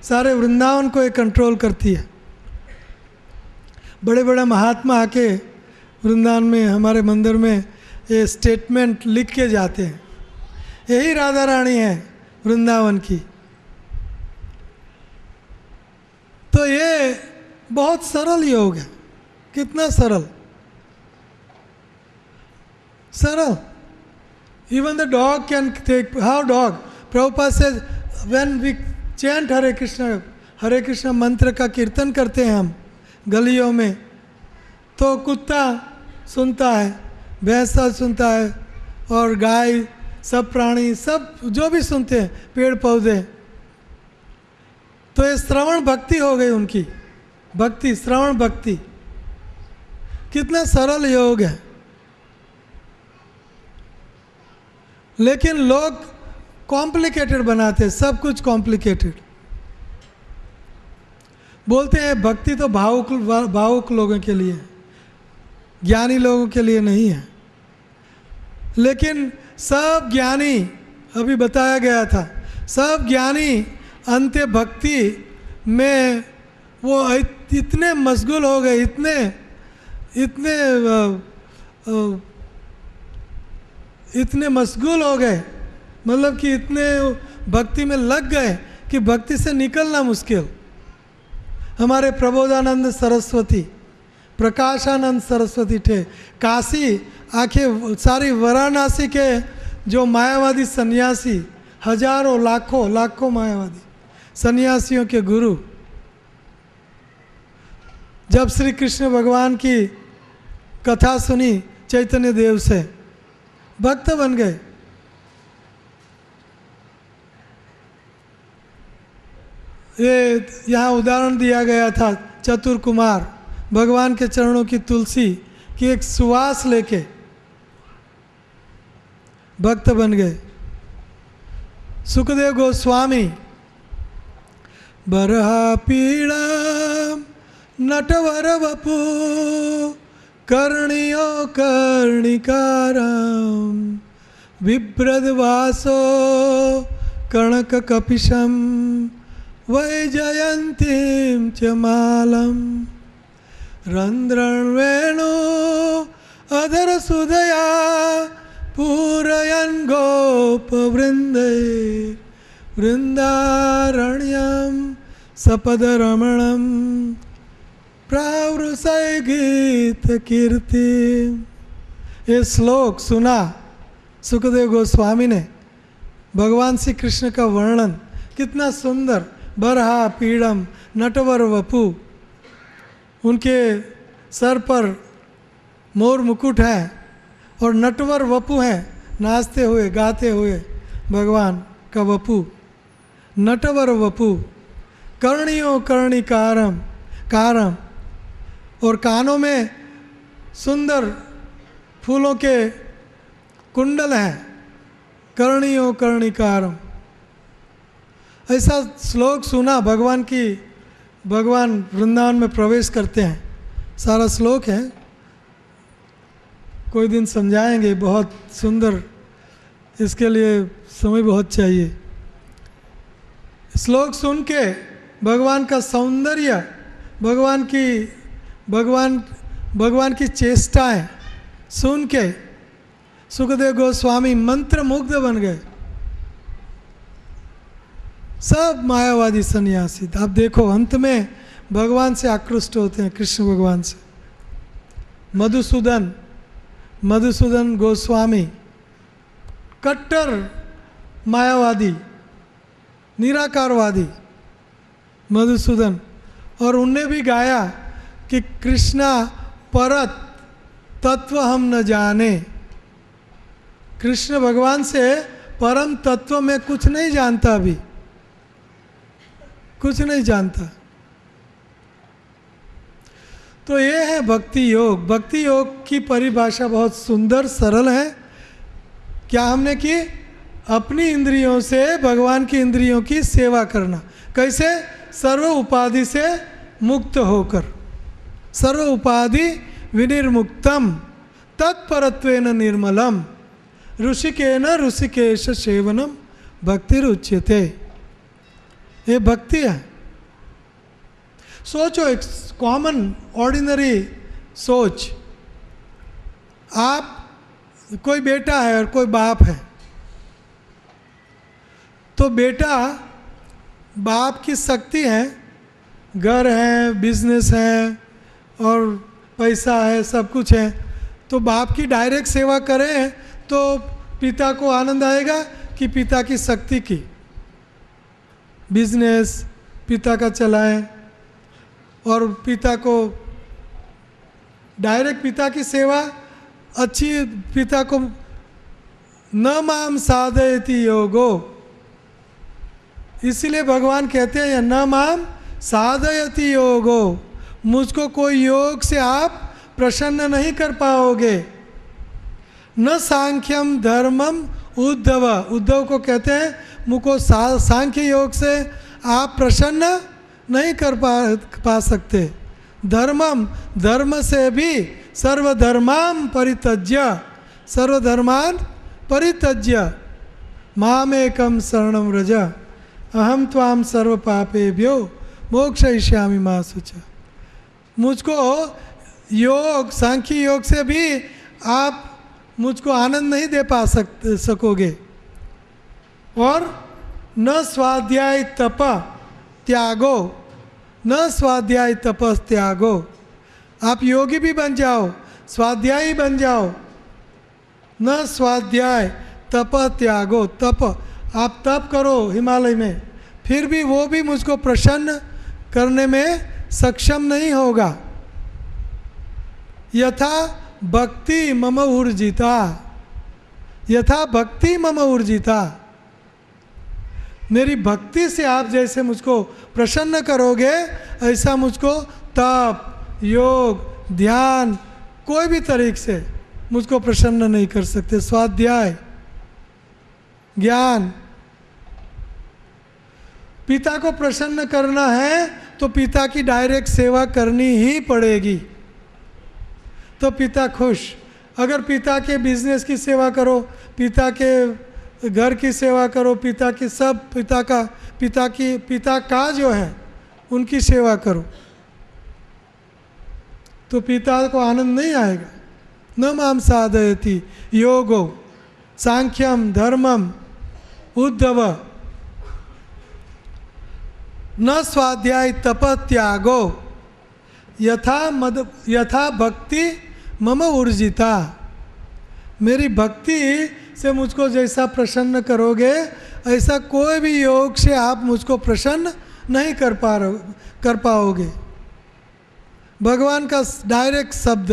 सारे वृंदावन को ये कंट्रोल करती है। बड़े बड़े महात्मा आके वृंदावन में, हमारे मंदिर में ये स्टेटमेंट लिख के जाते हैं, यही राधा रानी है वृंदावन की। तो ये बहुत सरल योग है। कितना सरल, सरल। Even the dog can take, how dog, Prabhupada से when we chant Hare Krishna मंत्र का कीर्तन करते हैं हम गलियों में, तो कुत्ता सुनता है, भैंसा सुनता है, और गाय, सब प्राणी, सब जो भी सुनते हैं, पेड़ पौधे। तो ये श्रवण भक्ति हो गई उनकी, भक्ति, श्रवण भक्ति। कितना सरल योग है, लेकिन लोग कॉम्प्लिकेटेड बनाते हैं, सब कुछ कॉम्प्लिकेटेड। बोलते हैं भक्ति तो भावुक लोगों के लिए है, ज्ञानी लोगों के लिए नहीं है। लेकिन सब ज्ञानी, अभी बताया गया था, सब ज्ञानी अंत्य भक्ति में वो इतने मशगूल हो गए, इतने मशगूल हो गए, मतलब कि इतने भक्ति में लग गए कि भक्ति से निकलना मुश्किल। हमारे प्रबोधानंद सरस्वती, प्रकाशानंद सरस्वती थे, काशी, आखिर सारी वाराणसी के जो मायावादी सन्यासी, हजारों लाखों मायावादी सन्यासियों के गुरु, जब श्री कृष्ण भगवान की कथा सुनी चैतन्य देव से, भक्त बन गए। ये यहाँ उदाहरण दिया गया था, चतुर कुमार भगवान के चरणों की तुलसी की एक सुवास लेके भक्त बन गए। सुखदेव गोस्वामी, बरहा पीड़ा नटवर वपु कर्णियो कर्णिकारम बिभ्रदवासो कणक कपिशम वैजयंतीं च मालम रंध्रण वेणु अधर सुदया पूरयन् गोप वृंदे वृंदारण्यम सपद रमणम प्रावृषय गीत कीर्ति। ये श्लोक सुना सुखदेव गोस्वामी ने, भगवान श्री कृष्ण का वर्णन कितना सुंदर। बरहा पीड़म नटवर वपु, उनके सर पर मोर मुकुट है और नटवर वपु है, नाचते हुए गाते हुए भगवान का वपु, नटवर वपु। कर्णियों कर्णिकारम कारम, और कानों में सुंदर फूलों के कुंडल हैं, कर्णियों कर्णिकारम। ऐसा श्लोक सुना भगवान वृंदावन में प्रवेश करते हैं, सारा श्लोक है, कोई दिन समझाएंगे, बहुत सुंदर, इसके लिए समय बहुत चाहिए। श्लोक सुन के भगवान का सौंदर्य, भगवान की चेष्टाएं सुन के सुखदेव गोस्वामी मंत्रमुग्ध बन गए। सब मायावादी सन्यासी, आप देखो अंत में भगवान से आकृष्ट होते हैं, कृष्ण भगवान से। मधुसूदन गोस्वामी कट्टर मायावादी, निराकारवादी मधुसूदन, और उनने भी गाया कि कृष्णा परत तत्व हम न जाने। कृष्ण भगवान से परम तत्व में कुछ नहीं जानता, अभी कुछ नहीं जानता। तो ये है भक्ति योग। भक्ति योग की परिभाषा बहुत सुंदर सरल है। क्या हमने की? अपनी इंद्रियों से भगवान की इंद्रियों की सेवा करना। कैसे? सर्व उपाधि से मुक्त होकर, सर्व उपाधि विनिर्मुक्तम तत्परत्वेन निर्मलम ऋषिकेन ऋषिकेश सेवनम भक्तिरुच्यते। ये भक्ति है। सोचो, एक कॉमन ऑर्डिनरी सोच, आप कोई बेटा है और कोई बाप है, तो बेटा बाप की शक्ति है, घर है, बिजनेस है और पैसा है, सब कुछ है, तो बाप की डायरेक्ट सेवा करें तो पिता को आनंद आएगा कि पिता की शक्ति की, बिजनेस पिता का चलाएं, और पिता को डायरेक्ट पिता की सेवा अच्छी, पिता को न माम साधयति योगो, इसीलिए भगवान कहते हैं न माम साधयति योगो, मुझको कोई योग से आप प्रसन्न नहीं कर पाओगे। न सांख्यम धर्मम उद्धव, उद्धव को कहते हैं मुझको सांख्य योग से आप प्रसन्न नहीं कर पा सकते। धर्मम, धर्म से भी सर्वधर्माम परित्यज्य, सर्वधर्मान परित्यज्य मामेकम शरणं व्रज अहम त्वाम सर्व पापेभ्यो मोक्षयिष्यामि मा शुचः। मुझको योग, सांख्य योग से भी आप मुझको आनंद नहीं दे पा सकोगे। और न स्वाध्याय तप त्यागो, न स्वाध्याय तपस त्यागो, आप योगी भी बन जाओ, स्वाध्यायी बन जाओ, न स्वाध्याय तप त्यागो, तप आप तप करो हिमालय में, फिर भी वो भी मुझको प्रसन्न करने में सक्षम नहीं होगा। यथा भक्ति मम ऊर्जिता, यथा भक्ति मम ऊर्जिता, मेरी भक्ति से आप जैसे मुझको प्रसन्न करोगे ऐसा मुझको तप, योग, ध्यान कोई भी तरीके से मुझको प्रसन्न नहीं कर सकते। स्वाध्याय, ज्ञान, पिता को प्रसन्न करना है तो पिता की डायरेक्ट सेवा करनी ही पड़ेगी, तो पिता खुश। अगर पिता के बिजनेस की सेवा करो, पिता के घर की सेवा करो, पिता की सब पिता का जो है उनकी सेवा करो, तो पिता को आनंद नहीं आएगा। न माम साधयति योगो सांख्यम धर्मम उद्धव न स्वाध्याय तप त्यागो यथा भक्ति मम ऊर्जिता, मेरी भक्ति से मुझको जैसा प्रसन्न करोगे ऐसा कोई भी योग से आप मुझको प्रसन्न नहीं कर पाओगे। भगवान का डायरेक्ट शब्द,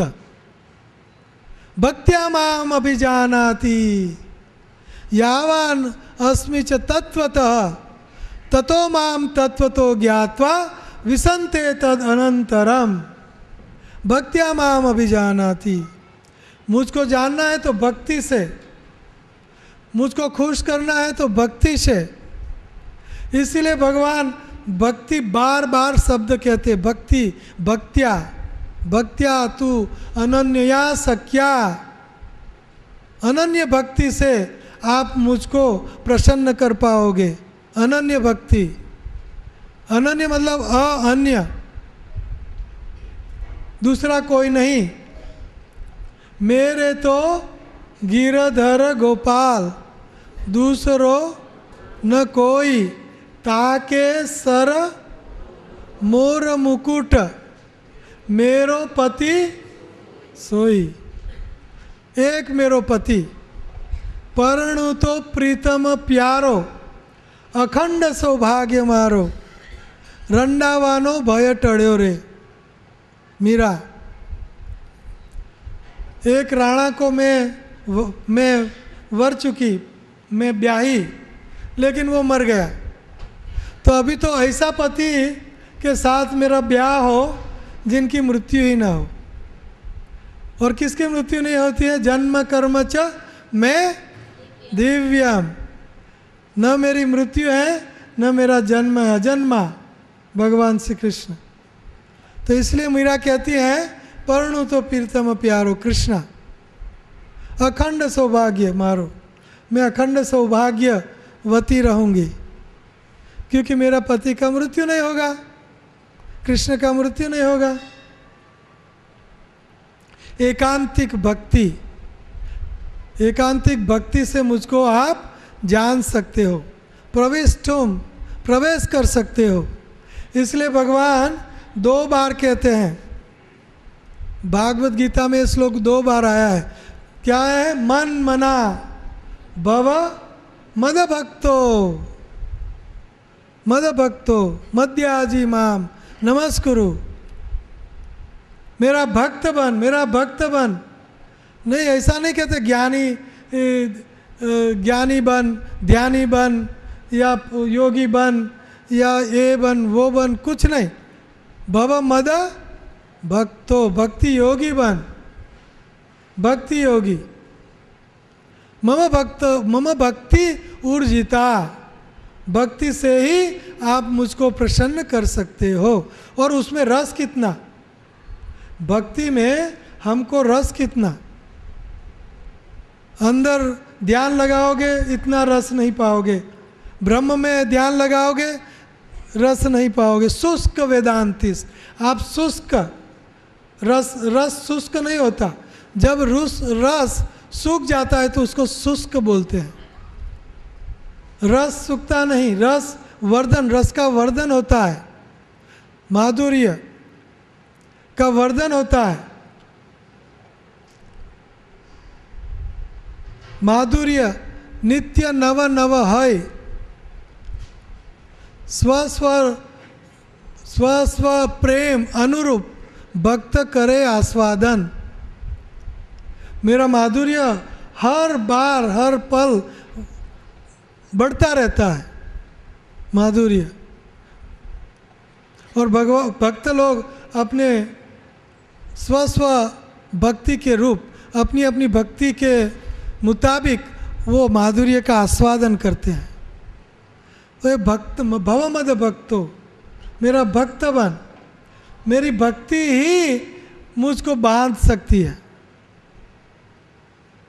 भक्त्या माम अभिजानाति यावान अस्मि च तत्वतः ततो माम तत्वतो ज्ञात्वा विसंते तद अनंतरम। भक्त्या माम अभिजानाति, मुझको जानना है तो भक्ति से, मुझको खुश करना है तो भक्ति से। इसीलिए भगवान भक्ति बार बार शब्द कहते, भक्ति, भक्त्या, भक्त्या तू अनन्या सख्या, अनन्य भक्ति से आप मुझको प्रसन्न कर पाओगे। अनन्य भक्ति, अनन्य मतलब अन्य, दूसरा कोई नहीं। मेरे तो गिरधर गोपाल दूसरो न कोई, ताके सर मोर मुकुट मेरो पति सोई। एक मेरो पति परणु तो प्रीतम प्यारो अखंड सौभाग्य मारो रंडावानो भय टड़्यो रे। मीरा, एक राणा को मैं वर चुकी, मैं ब्याही, लेकिन वो मर गया, तो अभी तो ऐसा पति के साथ मेरा ब्याह हो जिनकी मृत्यु ही ना हो। और किसकी मृत्यु नहीं होती है? जन्म कर्म च मैं दिव्यम, न मेरी मृत्यु है न मेरा जन्म है, अजन्मा भगवान श्री कृष्ण। तो इसलिए मीरा कहती है परणु तो प्रीतम प्यारो कृष्णा, अखंड सौभाग्य मारो, मैं अखंड सौभाग्यवती रहूँगी क्योंकि मेरा पति का मृत्यु नहीं होगा, कृष्ण का मृत्यु नहीं होगा। एकांतिक भक्ति, एकांतिक भक्ति से मुझको आप जान सकते हो, प्रवेश कर सकते हो। इसलिए भगवान 2 बार कहते हैं, भागवत गीता में श्लोक 2 बार आया है। क्या है? मन मना भव मद भक्तो मध्याजी माम नमस्कुरु। मेरा भक्त बन, मेरा भक्त बन। नहीं, ऐसा नहीं कहते ज्ञानी बन, ध्यानी बन, या योगी बन या ये बन वो बन, कुछ नहीं। भव मद भक्तो, भक्ति योगी बन, भक्ति योगी। मम भक्ति ऊर्जिता, भक्ति से ही आप मुझको प्रसन्न कर सकते हो। और उसमें रस कितना, भक्ति में हमको रस कितना, अंदर ध्यान लगाओगे इतना रस नहीं पाओगे, ब्रह्म में ध्यान लगाओगे रस नहीं पाओगे। शुष्क वेदांतिस, आप शुष्क, रस शुष्क नहीं होता। जब रस सूख जाता है तो उसको शुष्क बोलते हैं। रस सूखता नहीं, रस वर्धन, रस का वर्धन होता है, माधुर्य का वर्धन होता है। माधुर्य नित्य नव नव है, स्व प्रेम अनुरूप भक्त करे आस्वादन। मेरा माधुर्य हर बार हर पल बढ़ता रहता है, माधुर्य। और भक्त लोग अपने स्व भक्ति के रूप, अपनी अपनी भक्ति के मुताबिक वो माधुर्य का आस्वादन करते हैं। तो भक्त भव मद भक्तो, मेरा भक्त बन, मेरी भक्ति ही मुझको बांध सकती है।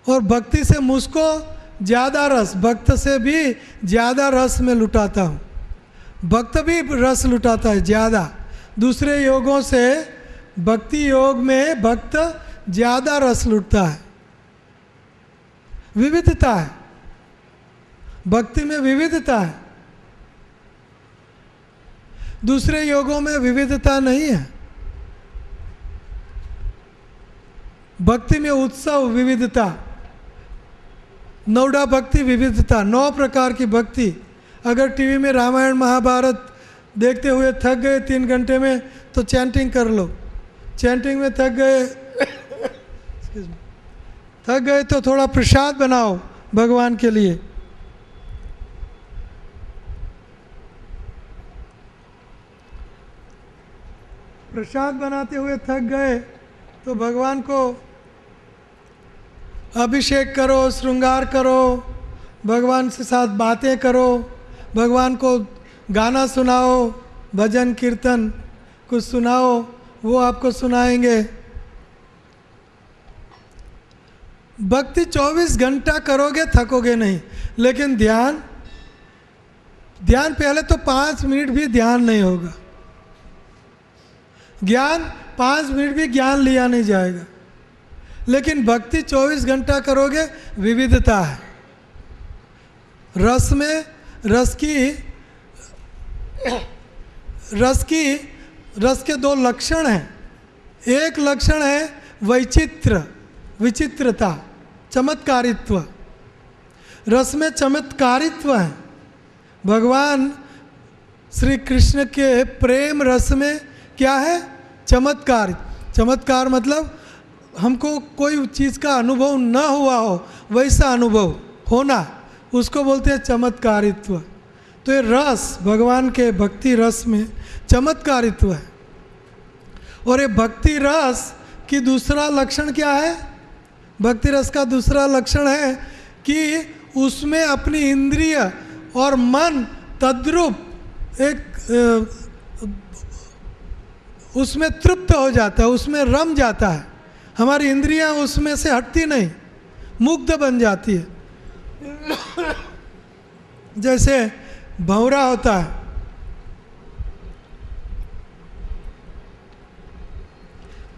और भक्ति से मुझको ज़्यादा रस, भक्त से भी ज़्यादा रस में लुटाता हूँ। भक्त भी रस लुटाता है ज़्यादा, दूसरे योगों से भक्ति योग में भक्त ज़्यादा रस लुटता है। विविधता है, भक्ति में विविधता है, दूसरे योगों में विविधता नहीं है। भक्ति में उत्सव विविधता, नौडा भक्ति विविधता, 9 प्रकार की भक्ति। अगर टीवी में रामायण महाभारत देखते हुए थक गए 3 घंटे में तो चैंटिंग कर लो। चैंटिंग में थक गए तो थोड़ा प्रसाद बनाओ भगवान के लिए। प्रसाद बनाते हुए थक गए तो भगवान को अभिषेक करो, श्रृंगार करो, भगवान के साथ बातें करो, भगवान को गाना सुनाओ, भजन कीर्तन कुछ सुनाओ, वो आपको सुनाएंगे। भक्ति 24 घंटा करोगे थकोगे नहीं, लेकिन ध्यान पहले तो 5 मिनट भी ध्यान नहीं होगा। ज्ञान 5 मिनट भी ज्ञान लिया नहीं जाएगा। लेकिन भक्ति 24 घंटा करोगे, विविधता है। रस में रस के 2 लक्षण हैं। एक लक्षण है विचित्रता, चमत्कारित्व। रस में चमत्कारित्व है। भगवान श्री कृष्ण के प्रेम रस में क्या है? चमत्कार। चमत्कार मतलब हमको कोई चीज़ का अनुभव न हुआ हो वैसा अनुभव होना, उसको बोलते हैं चमत्कारित्व। तो ये रस, भगवान के भक्ति रस में चमत्कारित्व है। और ये भक्ति रस की दूसरा लक्षण क्या है? भक्ति रस का दूसरा लक्षण है कि उसमें अपनी इंद्रिय और मन तद्रूप एक उसमें तृप्त हो जाता है, उसमें रम जाता है। हमारी इंद्रियां उसमें से हटती नहीं, मुग्ध बन जाती है। जैसे भंवरा होता है,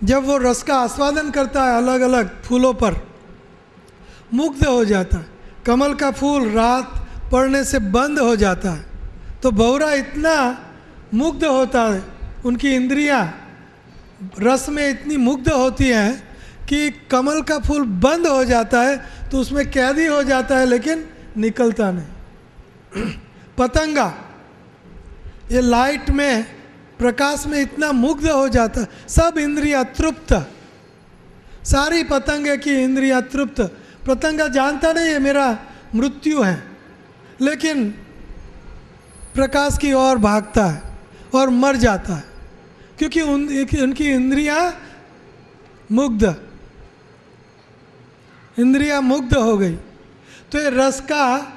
जब वो रस का आस्वादन करता है अलग अलग फूलों पर, मुग्ध हो जाता है। कमल का फूल रात पड़ने से बंद हो जाता है, तो भंवरा इतना मुग्ध होता है, उनकी इंद्रियां रस में इतनी मुग्ध होती हैं कि कमल का फूल बंद हो जाता है तो उसमें कैदी हो जाता है, लेकिन निकलता नहीं। पतंगा ये लाइट में, प्रकाश में इतना मुग्ध हो जाता है, सब इंद्रियां तृप्त, सारी पतंगे की इंद्रियां तृप्त। पतंगा जानता नहीं है मेरा मृत्यु है, लेकिन प्रकाश की ओर भागता है और मर जाता है, क्योंकि उनकी इंद्रियां मुग्ध हो गई। तो ये रस का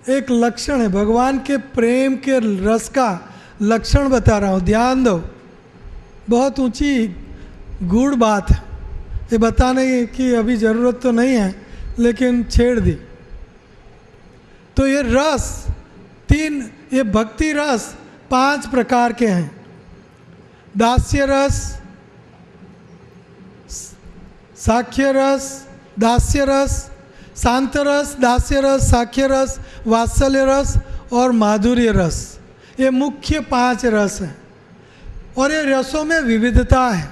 एक लक्षण है, भगवान के प्रेम के रस का लक्षण बता रहा हूँ, ध्यान दो। बहुत ऊंची गूढ़ बात है, ये बताने की अभी ज़रूरत तो नहीं है, लेकिन छेड़ दी। तो ये रस ये भक्ति रस 5 प्रकार के हैं। दास्य रस, साख्य रस, दास्य रस, शांत रस, दास्य रस, साख्य रस, वात्सल्य रस और माधुर्य रस। ये मुख्य 5 रस हैं और ये रसों में विविधता है।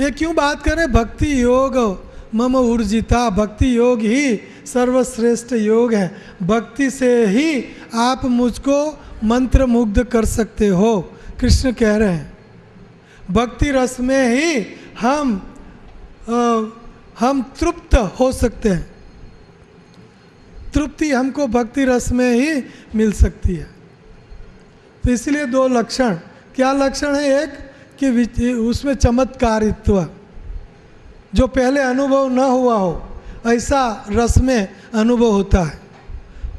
ये क्यों बात करें? भक्ति योग मम ऊर्जिता, भक्ति योग ही सर्वश्रेष्ठ योग है। भक्ति से ही आप मुझको मंत्र मुग्ध कर सकते हो, कृष्ण कह रहे हैं। भक्ति रस में ही हम तृप्त हो सकते हैं। तृप्ति हमको भक्ति रस में ही मिल सकती है। तो इसलिए 2 लक्षण, क्या लक्षण है? एक कि उसमें चमत्कारित्व, जो पहले अनुभव न हुआ हो ऐसा रस में अनुभव होता है,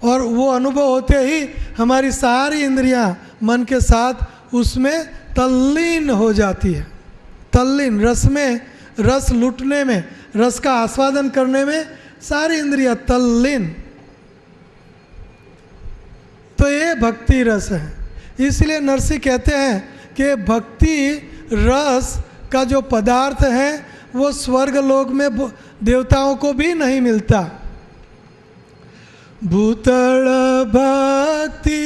और वो अनुभव होते ही हमारी सारी इंद्रियां मन के साथ उसमें तल्लीन हो जाती है। तल्लीन रस में, रस लुटने में, रस का आस्वादन करने में सारी इंद्रियां तल्लीन। तो ये भक्ति रस है। इसलिए नरसिंह कहते हैं कि भक्ति रस का जो पदार्थ है वो स्वर्ग लोक में देवताओं को भी नहीं मिलता। भूतल भक्ति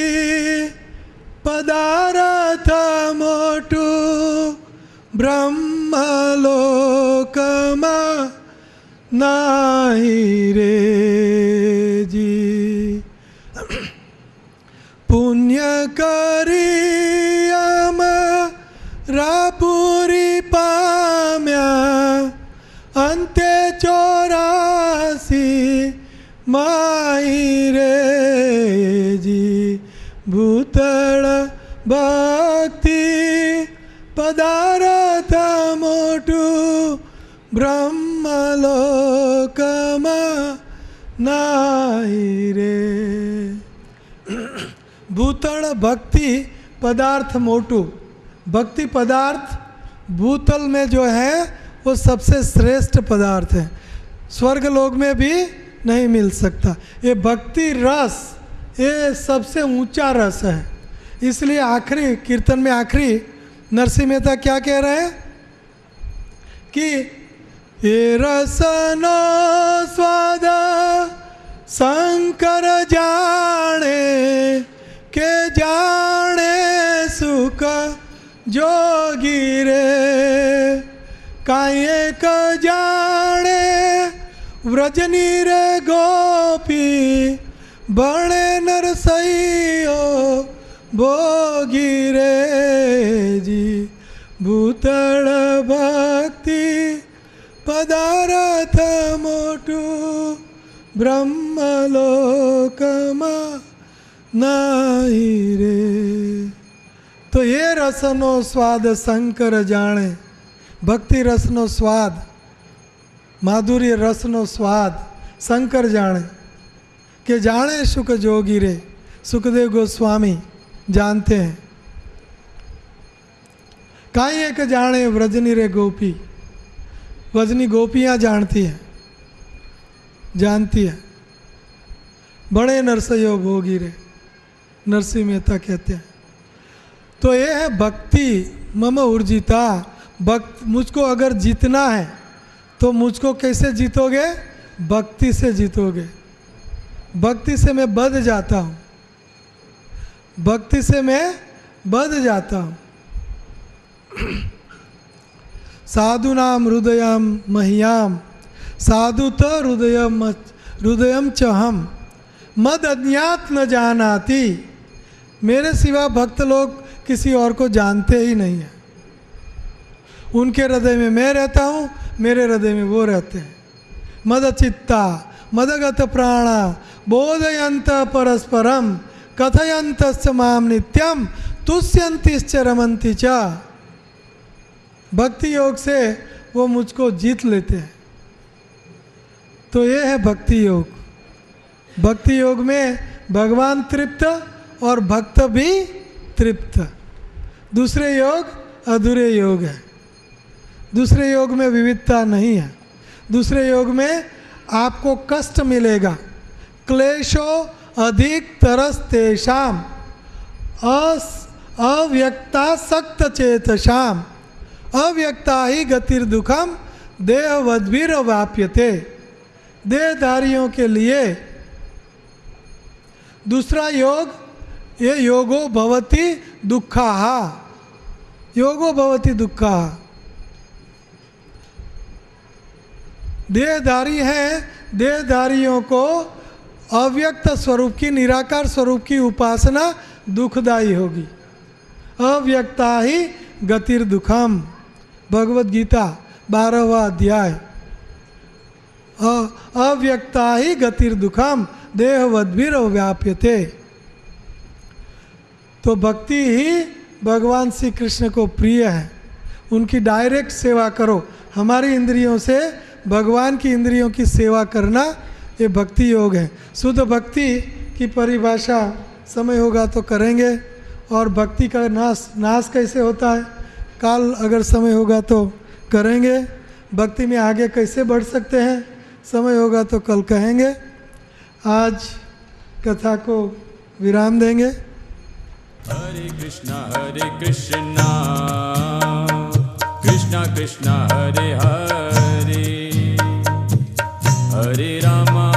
पदार्थ मोटू ब्रह्मलोकमा नाही रे जी। पुण्य करियम रापुरी पाम्या अंते 84 माई रे जी। भूतल भक्ति पदार्थ मोटू ब्रह्मलोकमा नाही रे। भूतल भक्ति पदार्थ मोटू, भक्ति पदार्थ भूतल में जो है वो सबसे श्रेष्ठ पदार्थ है, स्वर्ग लोक में भी नहीं मिल सकता। ये भक्ति रस ये सबसे ऊंचा रस है। इसलिए आखिरी कीर्तन में आखिरी नरसिंह मेहता क्या कह रहे हैं कि ये रसनो स्वाद शंकर जाने के जाने सुख जोगी रे। काये क जाने व्रजनी रे गोपी बणे नरसइयो भोगी रे जी। भूतल भक्ति पदार्थ मोटू ब्रह्मलोकमा नाही रे। तो ये रसनो स्वाद शंकर जाने, भक्ति रसनो स्वाद, माधुर्य रसनो स्वाद शंकर जाने के जाने सुख जोगी रे। सुखदेव गोस्वामी जानते हैं। काई एक जाने व्रजनी रे गोपी, व्रजनी गोपियाँ जानती हैं, जानती है। बड़े नरसयो भोगी रे, नरसिंह मेहता कहते हैं। तो ये है भक्ति मम ऊर्जिता। भक्त मुझको अगर जीतना है तो मुझको कैसे जीतोगे? भक्ति से जीतोगे। भक्ति से मैं बध जाता हूँ, भक्ति से मैं बध जाता हूँ। साधु नाम हृदयम मह्याम साधु तो हृदयम च हम मद अज्ञात न जानाति। मेरे सिवा भक्त लोग किसी और को जानते ही नहीं है। उनके हृदय में मैं रहता हूँ, मेरे हृदय में वो रहते हैं। मद चित्ता मदगत प्राणा बोधयंत परस्परम कथयन्तश्च माम नित्यम तुष्यन्तिश्च रमन्ति च। भक्ति योग से वो मुझको जीत लेते हैं। तो ये है भक्ति योग। भक्ति योग में भगवान तृप्त और भक्त भी तृप्त। दूसरे योग अधूरे योग है। दूसरे योग में विविधता नहीं है। दूसरे योग में आपको कष्ट मिलेगा। क्लेशो अधिक तरस तेषाम अव्यक्ता सक्त चेतशाम अव्यक्ता ही गतिर्दुखम देहवद्भिर वाप्यते। देहधारियों के लिए दूसरा योग ये योगो भवति दुःखाः। योगो भवति दुःखाः। देहधारी हैं, देहधारियों को अव्यक्त स्वरूप की, निराकार स्वरूप की उपासना दुखदायी होगी। अव्यक्ता ही गतिर दुखम। भगवद गीता 12वां अध्याय। अव्यक्ता ही गतिर दुखम देहवद्भिर व्याप्यते। तो भक्ति ही भगवान श्री कृष्ण को प्रिय है। उनकी डायरेक्ट सेवा करो। हमारी इंद्रियों से भगवान की इंद्रियों की सेवा करना ये भक्ति योग है। शुद्ध भक्ति की परिभाषा समय होगा तो करेंगे। और भक्ति का नाश कैसे होता है काल अगर समय होगा तो करेंगे। भक्ति में आगे कैसे बढ़ सकते हैं समय होगा तो कल कहेंगे। आज कथा को विराम देंगे। हरे कृष्णा कृष्णा कृष्णा हरे हरे, हरे रामा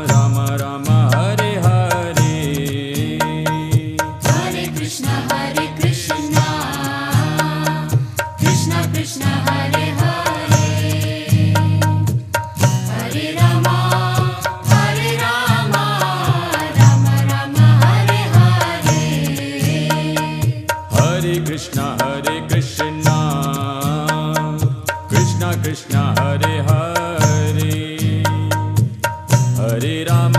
राम राम हरे हरे। हरे कृष्णा कृष्णा कृष्णा हरे हरे, हरे राम राम राम हरे हरे। हरे कृष्णा कृष्णा कृष्णा हरे हरे, हरे राम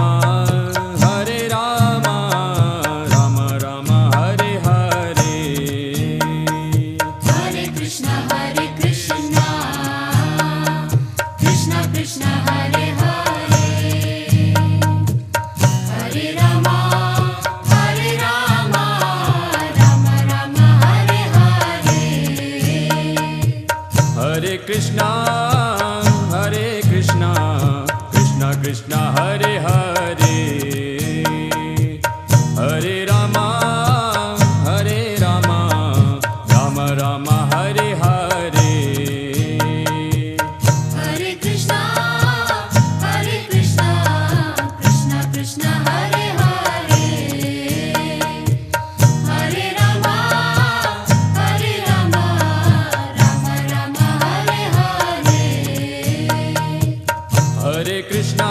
राम राम हरे हरे। हरे कृष्णा कृष्णा कृष्णा हरे हरे, हरे राम राम राम हरे हरे। हरे कृष्णा कृष्णा कृष्णा हरे हरे, हरे राम राम राम हरे हरे। हरे कृष्णा कृष्णा कृष्णा हरे हरे, हरे राम राम राम हरे हरे। हरे कृष्णा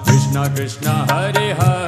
कृष्णा कृष्णा हरे हरे।